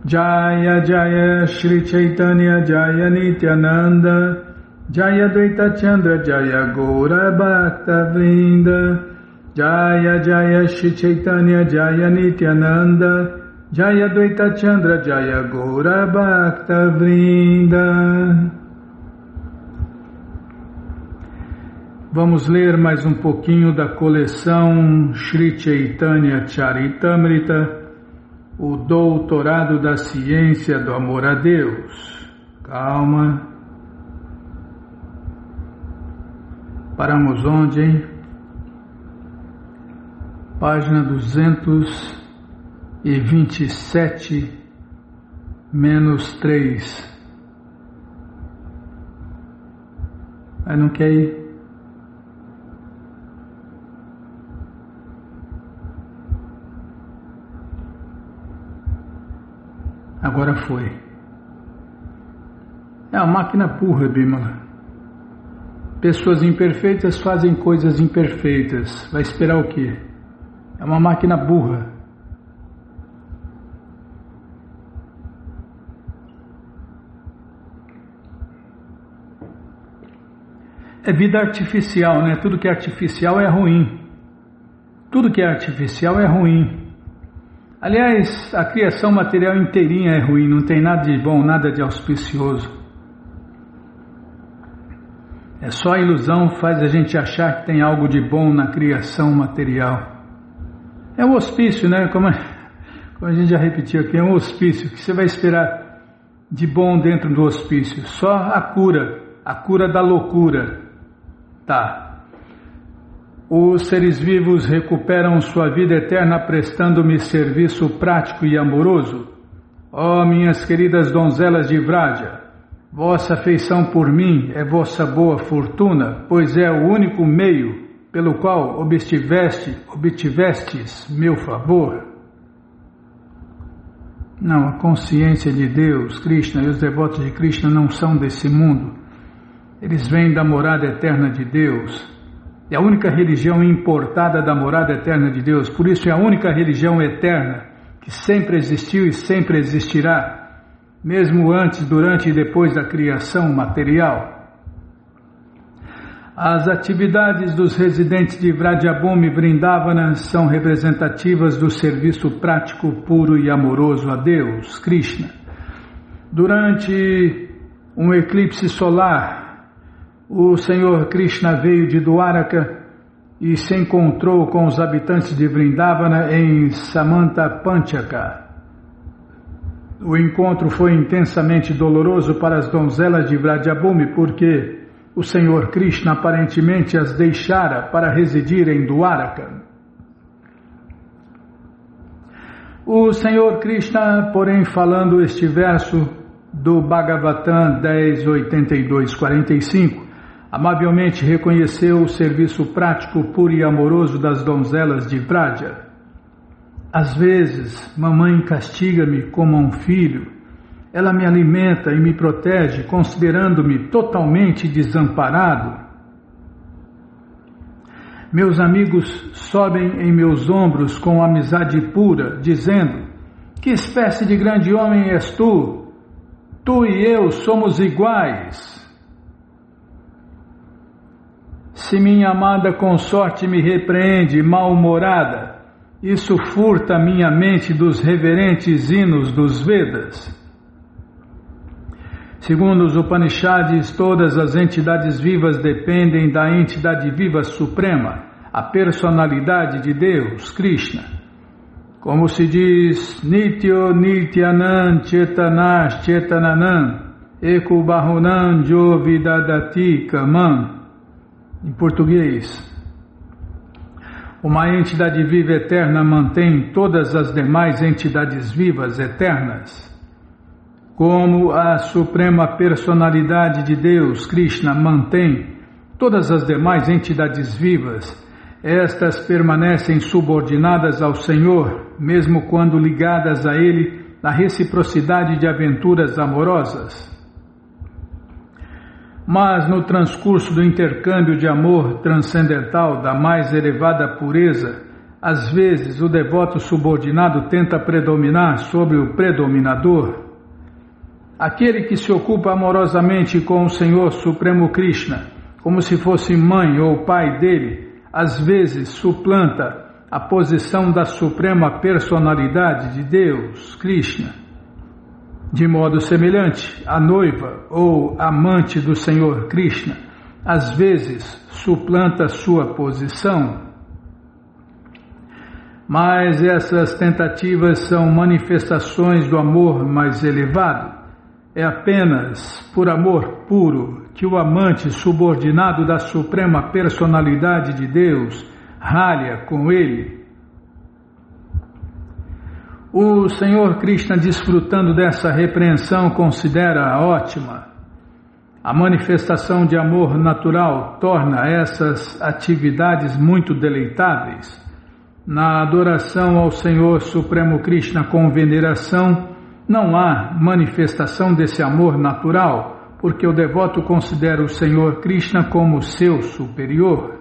Jaya Jaya Shri Chaitanya Jaya Nityananda Jaya Dvaita Chandra Jaya Gaura Bhakta Vrinda Jaya Jaya Shri Chaitanya Jaya Nityananda Jaya Dvaita Chandra Jaya Gaura Bhakta Vrinda. Vamos ler mais um pouquinho da coleção Shri Chaitanya Charitamrita, o Doutorado da Ciência do Amor a Deus. Calma. Paramos onde, hein? Página 227, -3. Aí não quer ir? Agora foi. É uma máquina burra, Bimala. Pessoas imperfeitas fazem coisas imperfeitas. Vai esperar o quê? É uma máquina burra. É vida artificial, né? Tudo que é artificial é ruim. Tudo que é artificial é ruim. Aliás, a criação material inteirinha é ruim, não tem nada de bom, nada de auspicioso. É só a ilusão faz a gente achar que tem algo de bom na criação material. É um hospício, né? Como a gente já repetiu aqui, é um hospício. O que você vai esperar de bom dentro do hospício? Só a cura da loucura. Tá. Os seres vivos recuperam sua vida eterna prestando-me serviço prático e amoroso. Ó minhas queridas donzelas de Vraja, vossa afeição por mim é vossa boa fortuna, pois é o único meio pelo qual obtivestes meu favor. Não, a consciência de Deus, Krishna e os devotos de Krishna não são desse mundo. Eles vêm da morada eterna de Deus. É a única religião importada da morada eterna de Deus. Por isso é a única religião eterna que sempre existiu e sempre existirá, mesmo antes, durante e depois da criação material. As atividades dos residentes de Vrajabhumi Vrindavana são representativas do serviço prático, puro e amoroso a Deus, Krishna. Durante um eclipse solar, o Senhor Krishna veio de Dwaraka e se encontrou com os habitantes de Vrindavana em Samanta Panchaka. O encontro foi intensamente doloroso para as donzelas de Vrajabhumi porque o Senhor Krishna aparentemente as deixara para residir em Dwaraka. O Senhor Krishna, porém, falando este verso do Bhagavatam 10.82.45, amavelmente reconheceu o serviço prático, puro e amoroso das donzelas de Vraja. Às vezes, mamãe castiga-me como a um filho. Ela me alimenta e me protege, considerando-me totalmente desamparado. Meus amigos sobem em meus ombros com amizade pura, dizendo: que espécie de grande homem és tu? Tu e eu somos iguais. Se minha amada consorte me repreende mal-humorada, isso furta minha mente dos reverentes hinos dos Vedas. Segundo os Upanishads, todas as entidades vivas dependem da entidade viva suprema, a personalidade de Deus, Krishna. Como se diz, Nityo Nityanam Chetanas Chetananam Eko Bahunam Jovidadati Kamam. Em português, uma entidade viva eterna mantém todas as demais entidades vivas eternas. Como a Suprema Personalidade de Deus, Krishna, mantém todas as demais entidades vivas, estas permanecem subordinadas ao Senhor, mesmo quando ligadas a Ele na reciprocidade de aventuras amorosas. Mas no transcurso do intercâmbio de amor transcendental da mais elevada pureza, às vezes o devoto subordinado tenta predominar sobre o predominador. Aquele que se ocupa amorosamente com o Senhor Supremo Krishna, como se fosse mãe ou pai dele, às vezes suplanta a posição da Suprema Personalidade de Deus, Krishna. De modo semelhante, a noiva ou amante do Senhor Krishna, às vezes suplanta sua posição. Mas essas tentativas são manifestações do amor mais elevado. É apenas por amor puro que o amante subordinado da Suprema Personalidade de Deus ralha com ele. O Senhor Krishna, desfrutando dessa repreensão, considera ótima. A manifestação de amor natural torna essas atividades muito deleitáveis. Na adoração ao Senhor Supremo Krishna com veneração, não há manifestação desse amor natural, porque o devoto considera o Senhor Krishna como seu superior.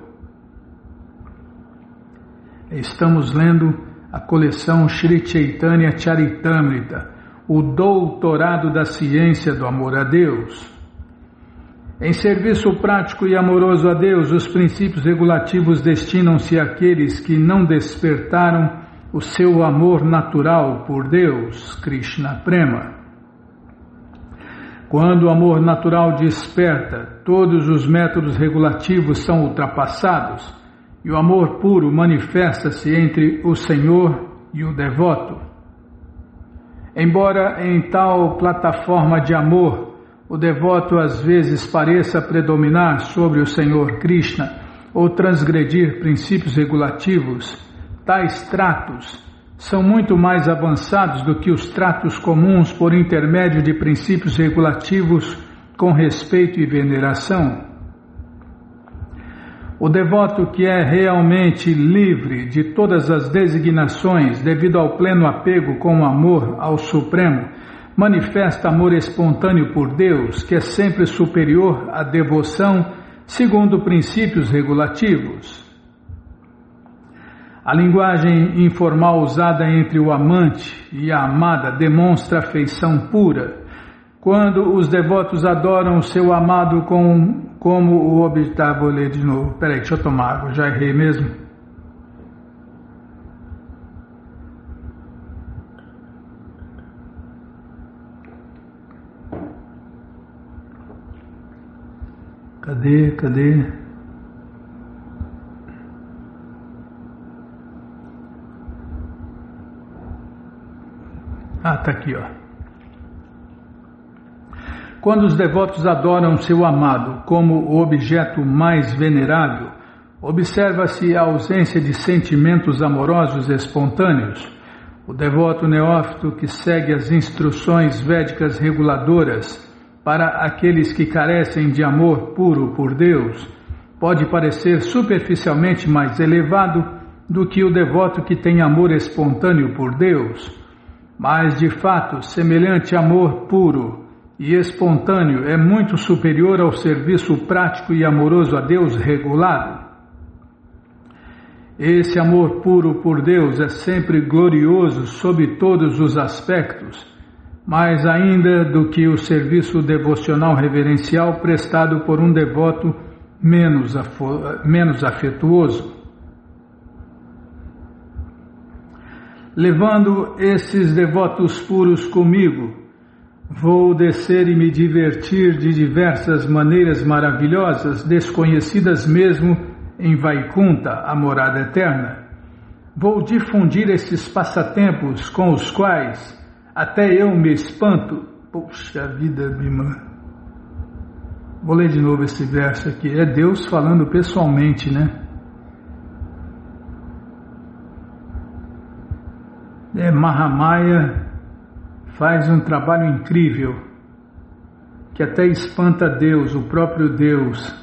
Estamos lendo a coleção Sri Chaitanya Charitamrita, o doutorado da ciência do amor a Deus. Em serviço prático e amoroso a Deus, os princípios regulativos destinam-se àqueles que não despertaram o seu amor natural por Deus, Krishna Prema. Quando o amor natural desperta, todos os métodos regulativos são ultrapassados e o amor puro manifesta-se entre o Senhor e o devoto. Embora em tal plataforma de amor, o devoto às vezes pareça predominar sobre o Senhor Krishna ou transgredir princípios regulativos, tais tratos são muito mais avançados do que os tratos comuns por intermédio de princípios regulativos com respeito e veneração. O devoto que é realmente livre de todas as designações devido ao pleno apego com o amor ao Supremo, manifesta amor espontâneo por Deus, que é sempre superior à devoção segundo princípios regulativos. A linguagem informal usada entre o amante e a amada demonstra afeição pura. Quando os devotos adoram o seu amado como o objeto... Vou ler de novo. Peraí, deixa eu tomar água, já errei mesmo. Cadê? Tá aqui, ó. Quando os devotos adoram seu amado como o objeto mais venerável, observa-se a ausência de sentimentos amorosos espontâneos. O devoto neófito que segue as instruções védicas reguladoras para aqueles que carecem de amor puro por Deus pode parecer superficialmente mais elevado do que o devoto que tem amor espontâneo por Deus. Mas, de fato, semelhante amor puro e espontâneo é muito superior ao serviço prático e amoroso a Deus regulado. Esse amor puro por Deus é sempre glorioso sob todos os aspectos, mais ainda do que o serviço devocional reverencial prestado por um devoto menos afetuoso. Levando esses devotos puros comigo, vou descer e me divertir de diversas maneiras maravilhosas, desconhecidas mesmo em Vaikunta, a morada eterna. vou difundir esses passatempos com os quais até eu me espanto. Poxa vida, Bimala. Vou ler de novo esse verso aqui. É Deus falando pessoalmente, né? Mahamaya faz um trabalho incrível, que até espanta Deus, o próprio Deus.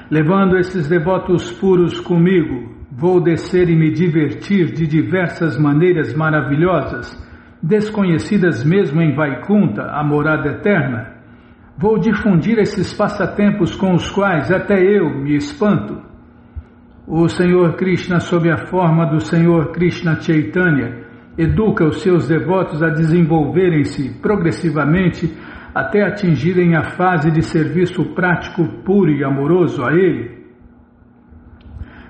Levando esses devotos puros comigo, vou descer e me divertir de diversas maneiras maravilhosas, desconhecidas mesmo em Vaikunta, a morada eterna. Vou difundir esses passatempos com os quais até eu me espanto. O Senhor Krishna, sob a forma do Senhor Krishna Chaitanya, educa os seus devotos a desenvolverem-se progressivamente até atingirem a fase de serviço prático puro e amoroso a Ele.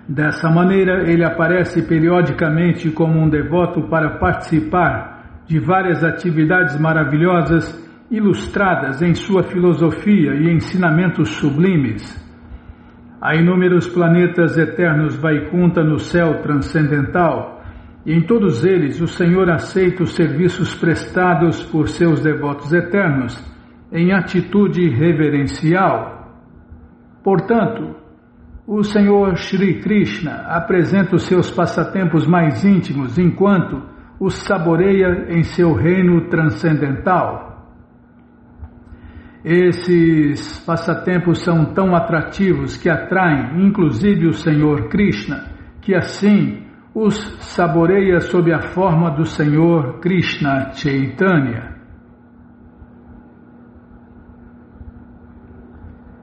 Dessa maneira, ele aparece periodicamente como um devoto para participar de várias atividades maravilhosas ilustradas em sua filosofia e ensinamentos sublimes. Há inúmeros planetas eternos Vaikunta no céu transcendental, e em todos eles o Senhor aceita os serviços prestados por seus devotos eternos em atitude reverencial. Portanto, o Senhor Shri Krishna apresenta os seus passatempos mais íntimos enquanto os saboreia em seu reino transcendental. Esses passatempos são tão atrativos que atraem inclusive o Senhor Krishna, que assim os saboreia sob a forma do Senhor Krishna Chaitanya.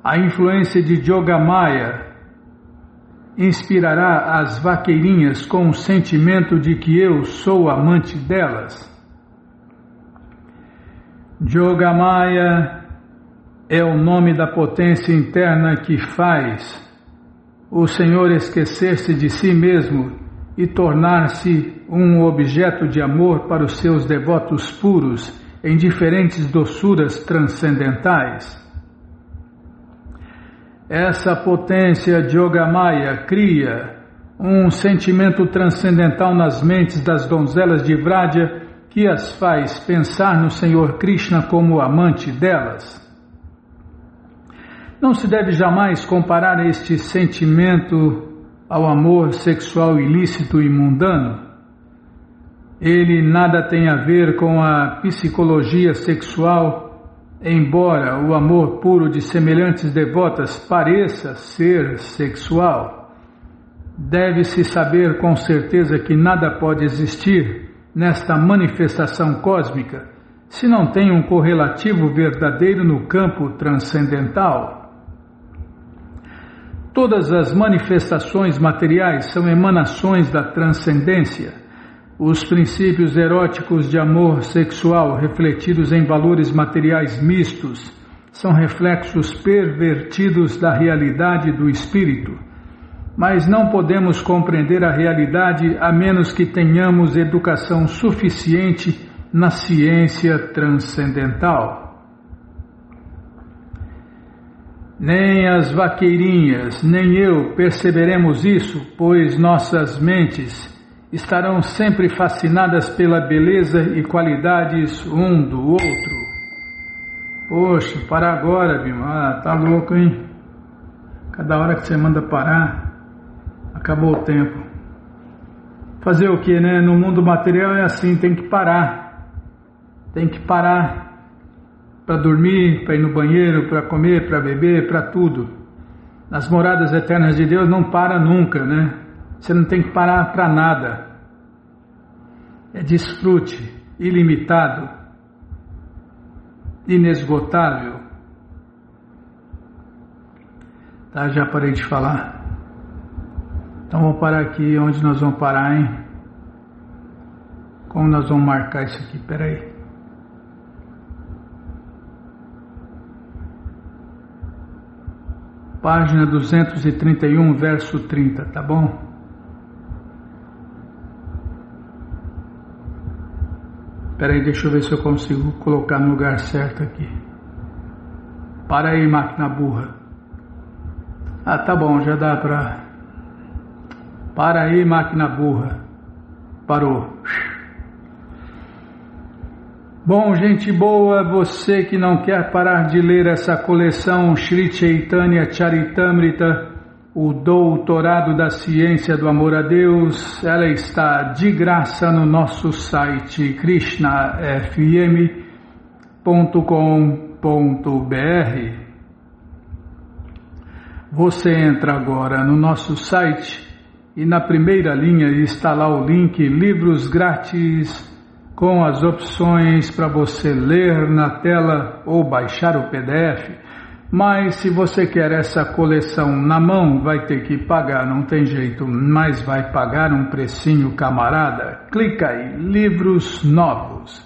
A influência de Yogamaya inspirará as vaqueirinhas com o sentimento de que eu sou amante delas. Yogamaya é o nome da potência interna que faz o Senhor esquecer-se de si mesmo e tornar-se um objeto de amor para os seus devotos puros em diferentes doçuras transcendentais. Essa potência de Yogamaya cria um sentimento transcendental nas mentes das donzelas de Vraja que as faz pensar no Senhor Krishna como amante delas. Não se deve jamais comparar este sentimento ao amor sexual ilícito e mundano. Ele nada tem a ver com a psicologia sexual, embora o amor puro de semelhantes devotas pareça ser sexual. Deve-se saber com certeza que nada pode existir nesta manifestação cósmica se não tem um correlativo verdadeiro no campo transcendental. Todas as manifestações materiais são emanações da transcendência. Os princípios eróticos de amor sexual refletidos em valores materiais mistos são reflexos pervertidos da realidade do espírito. Mas não podemos compreender a realidade a menos que tenhamos educação suficiente na ciência transcendental. Nem as vaqueirinhas, nem eu perceberemos isso, pois nossas mentes estarão sempre fascinadas pela beleza e qualidades um do outro. Poxa, para agora, Bima. Tá louco, hein? Cada hora que você manda parar, acabou o tempo. Fazer o que, né? No mundo material é assim, tem que parar. Tem que parar. Para dormir, para ir no banheiro, para comer, para beber, para tudo. Nas moradas eternas de Deus não para nunca, né? Você não tem que parar para nada. É desfrute ilimitado, inesgotável. Tá, já parei de falar. Então vamos parar aqui. Onde nós vamos parar, hein? Como nós vamos marcar isso aqui? Peraí. Página 231, verso 30, tá bom? Espera aí, deixa eu ver se eu consigo colocar no lugar certo aqui. Para aí, máquina burra. Ah, tá bom, já dá pra... Para aí, máquina burra. Parou. Bom, gente boa, você que não quer parar de ler essa coleção Sri Chaitanya Charitamrita, o Doutorado da Ciência do Amor a Deus, ela está de graça no nosso site krishnafm.com.br. Você entra agora no nosso site e na primeira linha está lá o link Livros Grátis, com as opções para você ler na tela ou baixar o PDF. Mas se você quer essa coleção na mão, vai ter que pagar, não tem jeito, mas vai pagar um precinho, camarada. Clica aí, Livros Novos.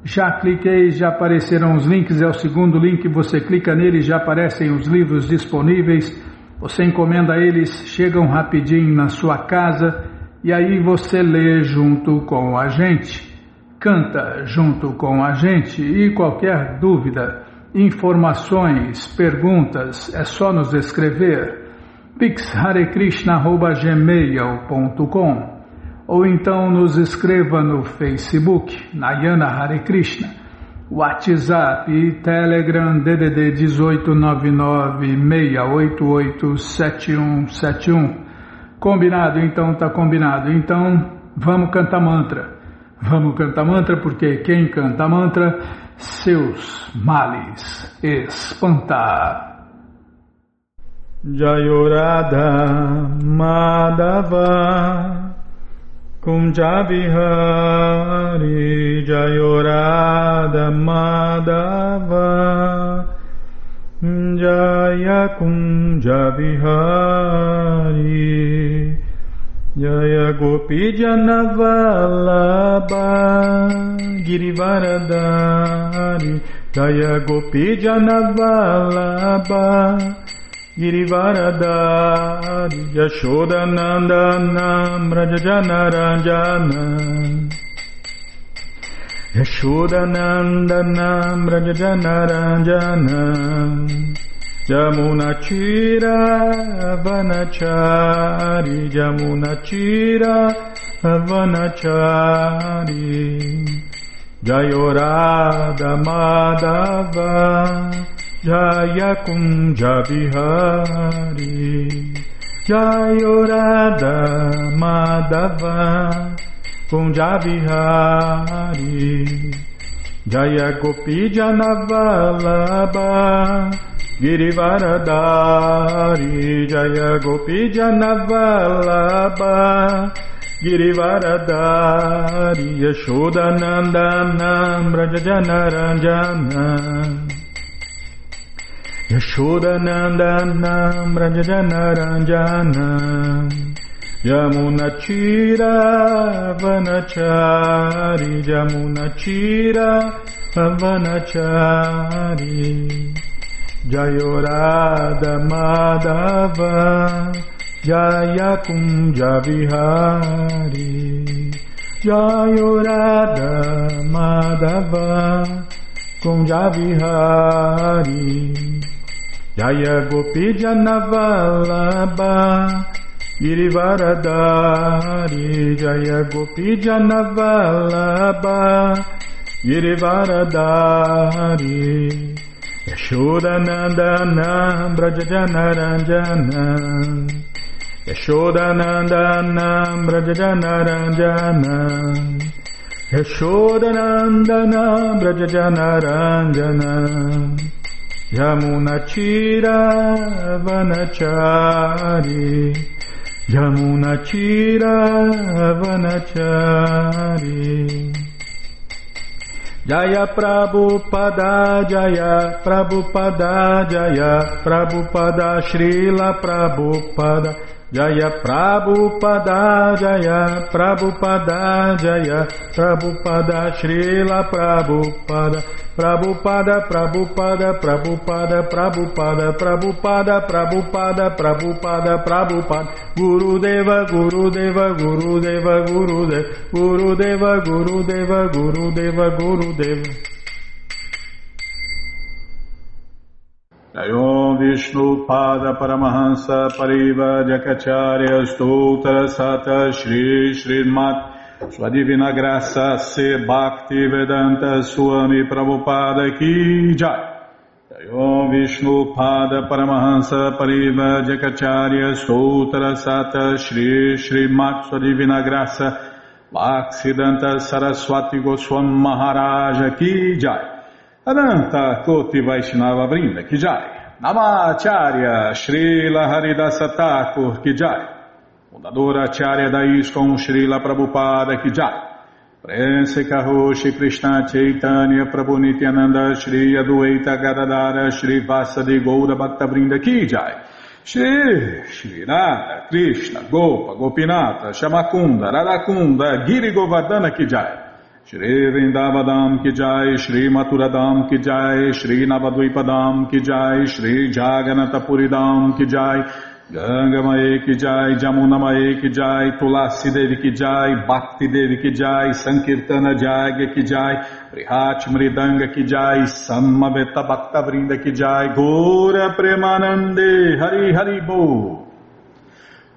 Já cliquei, já apareceram os links, é o segundo link, você clica nele, já aparecem os livros disponíveis. Você encomenda eles, chegam rapidinho na sua casa e aí você lê junto com a gente. Canta junto com a gente e qualquer dúvida, informações, perguntas, é só nos escrever pixharekrishna@gmail.com ou então nos escreva no Facebook, Nayana Hare Krishna, WhatsApp e Telegram DDD 18996887171. Combinado? Então tá combinado. Então vamos cantar mantra. Vamos cantar mantra, porque quem canta mantra, seus males espanta. Jayorada Madhava Kunjabihari, Jayorada Madhava Jaya Kunjabihari, Jaya Gopi Janavalabha Girivaradari, Jaya Gopi Janavalabha Girivaradari, Yashodanandana Brajajanaranjana, Yashodanandana Brajajanaranjana, Jamunachira Vanachari, Jamunachira Vanachari, Jayorada Madhava Jaya Kunja Bihari, Jayorada Madhava Kunja Bihari, Jaya Gopi Janavalabha Girivaradari, Jaya Gopi Janavalabha Girivaradari, Yashodanandana Brajajanaranjana, Yashodanandana Brajajanaranjana, Yamunachira Vanachari, Yamunachira Vanachari, Jayorada Madhava Jaya Kunja Bihari, Jayorada Madhava Kunja Bihari, Jaya Gopi Janavalabha Girivaradari, Jaya Gopi Janavalabha Girivaradari, Yashodanandana Brajajanaranjana, Yashodanandana Brajajanaranjana, Yashodanandana Brajajanaranjana, Yamunachira Vanachari, Yamunachira Vanachari, Jaya Prabhupada, Jaya Prabhupada, Jaya Prabhupada, Srila Prabhupada, Jaya Prabhupada, Jaya Prabhupada, Jaya Prabhupada, Srila Prabhupada, Prabhupada, Prabhupada, Prabhupada, Prabhupada, Prabhupada, Prabhupada, Prabhupada, Prabhupada, Gurudeva, Gurudeva, Gurudeva, Gurudeva, Gurudeva, Gurudeva, Gurudeva, Gurudeva. Om Om Vishnu Pada Paramahansa Pariva Jakacharya Stoutra Sata Shri Srimat Sua Divina Graça Se Bhakti Vedanta Swami Prabhupada Ki Jai. Om Vishnu Pada Paramahansa Pariva Jakacharya Stoutra Sata Shri Srimat Sua Divina Graça Bhaksidanta Saraswati Goswami Maharaja Ki Jai. Ananta Koti Vaishnava Vrinda Ki Jai. Namacharya Srila Haridasa Thakur Ki Jai. Fundadora Acharya da ISKCON Srila Prabhupada Ki Jai. Prense Karoshi Krishna Chaitanya Prabhu Nityananda Shri Adueta Gadadara Shri Vasadi Goura Bhakta Vrinda Ki Jai. Shri Radha Krishna Gopa Gopinata Shamakunda Radakunda Giri Govardhana Ki Jai. Shri Vrindavadam Ki Jai, Shri Maturadam Ki Jai, Shri Navadvipadam Ki Jai, Shri Jaganatapuridam Ki Jai, Ganga Mae Ki Jai, Jamuna Mae Ki Jai, Tulasi Devi Ki Jai, Bhakti Devi Ki Jai, Sankirtana Jagya Ki Jai, Prihat Mridanga Ki Jai, Samaveta Bhakta Vrinda Ki Jai, Gora Premanande, Hari Hari Bo.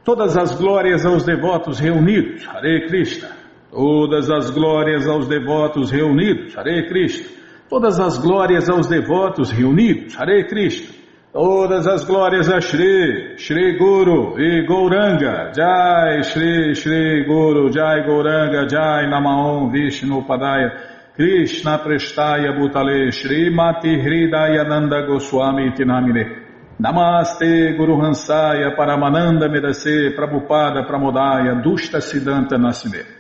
Todas as glórias aos devotos reunidos, Hare Krishna. Todas as glórias aos devotos reunidos, Hare Krishna. Todas as glórias aos devotos reunidos, Hare Krishna. Todas as glórias a Shri, Shri Guru e Gauranga, Jai Shri, Shri Guru, Jai Gauranga, Jai Namaon Vishnu Padaya, Krishna Prestaya Bhutale, Shri Mati Hridaya Nanda Goswami Tinamine. Namaste Guru Hansaya Paramananda Medase Prabhupada Pramodaya Dushta Siddhanta Nasime.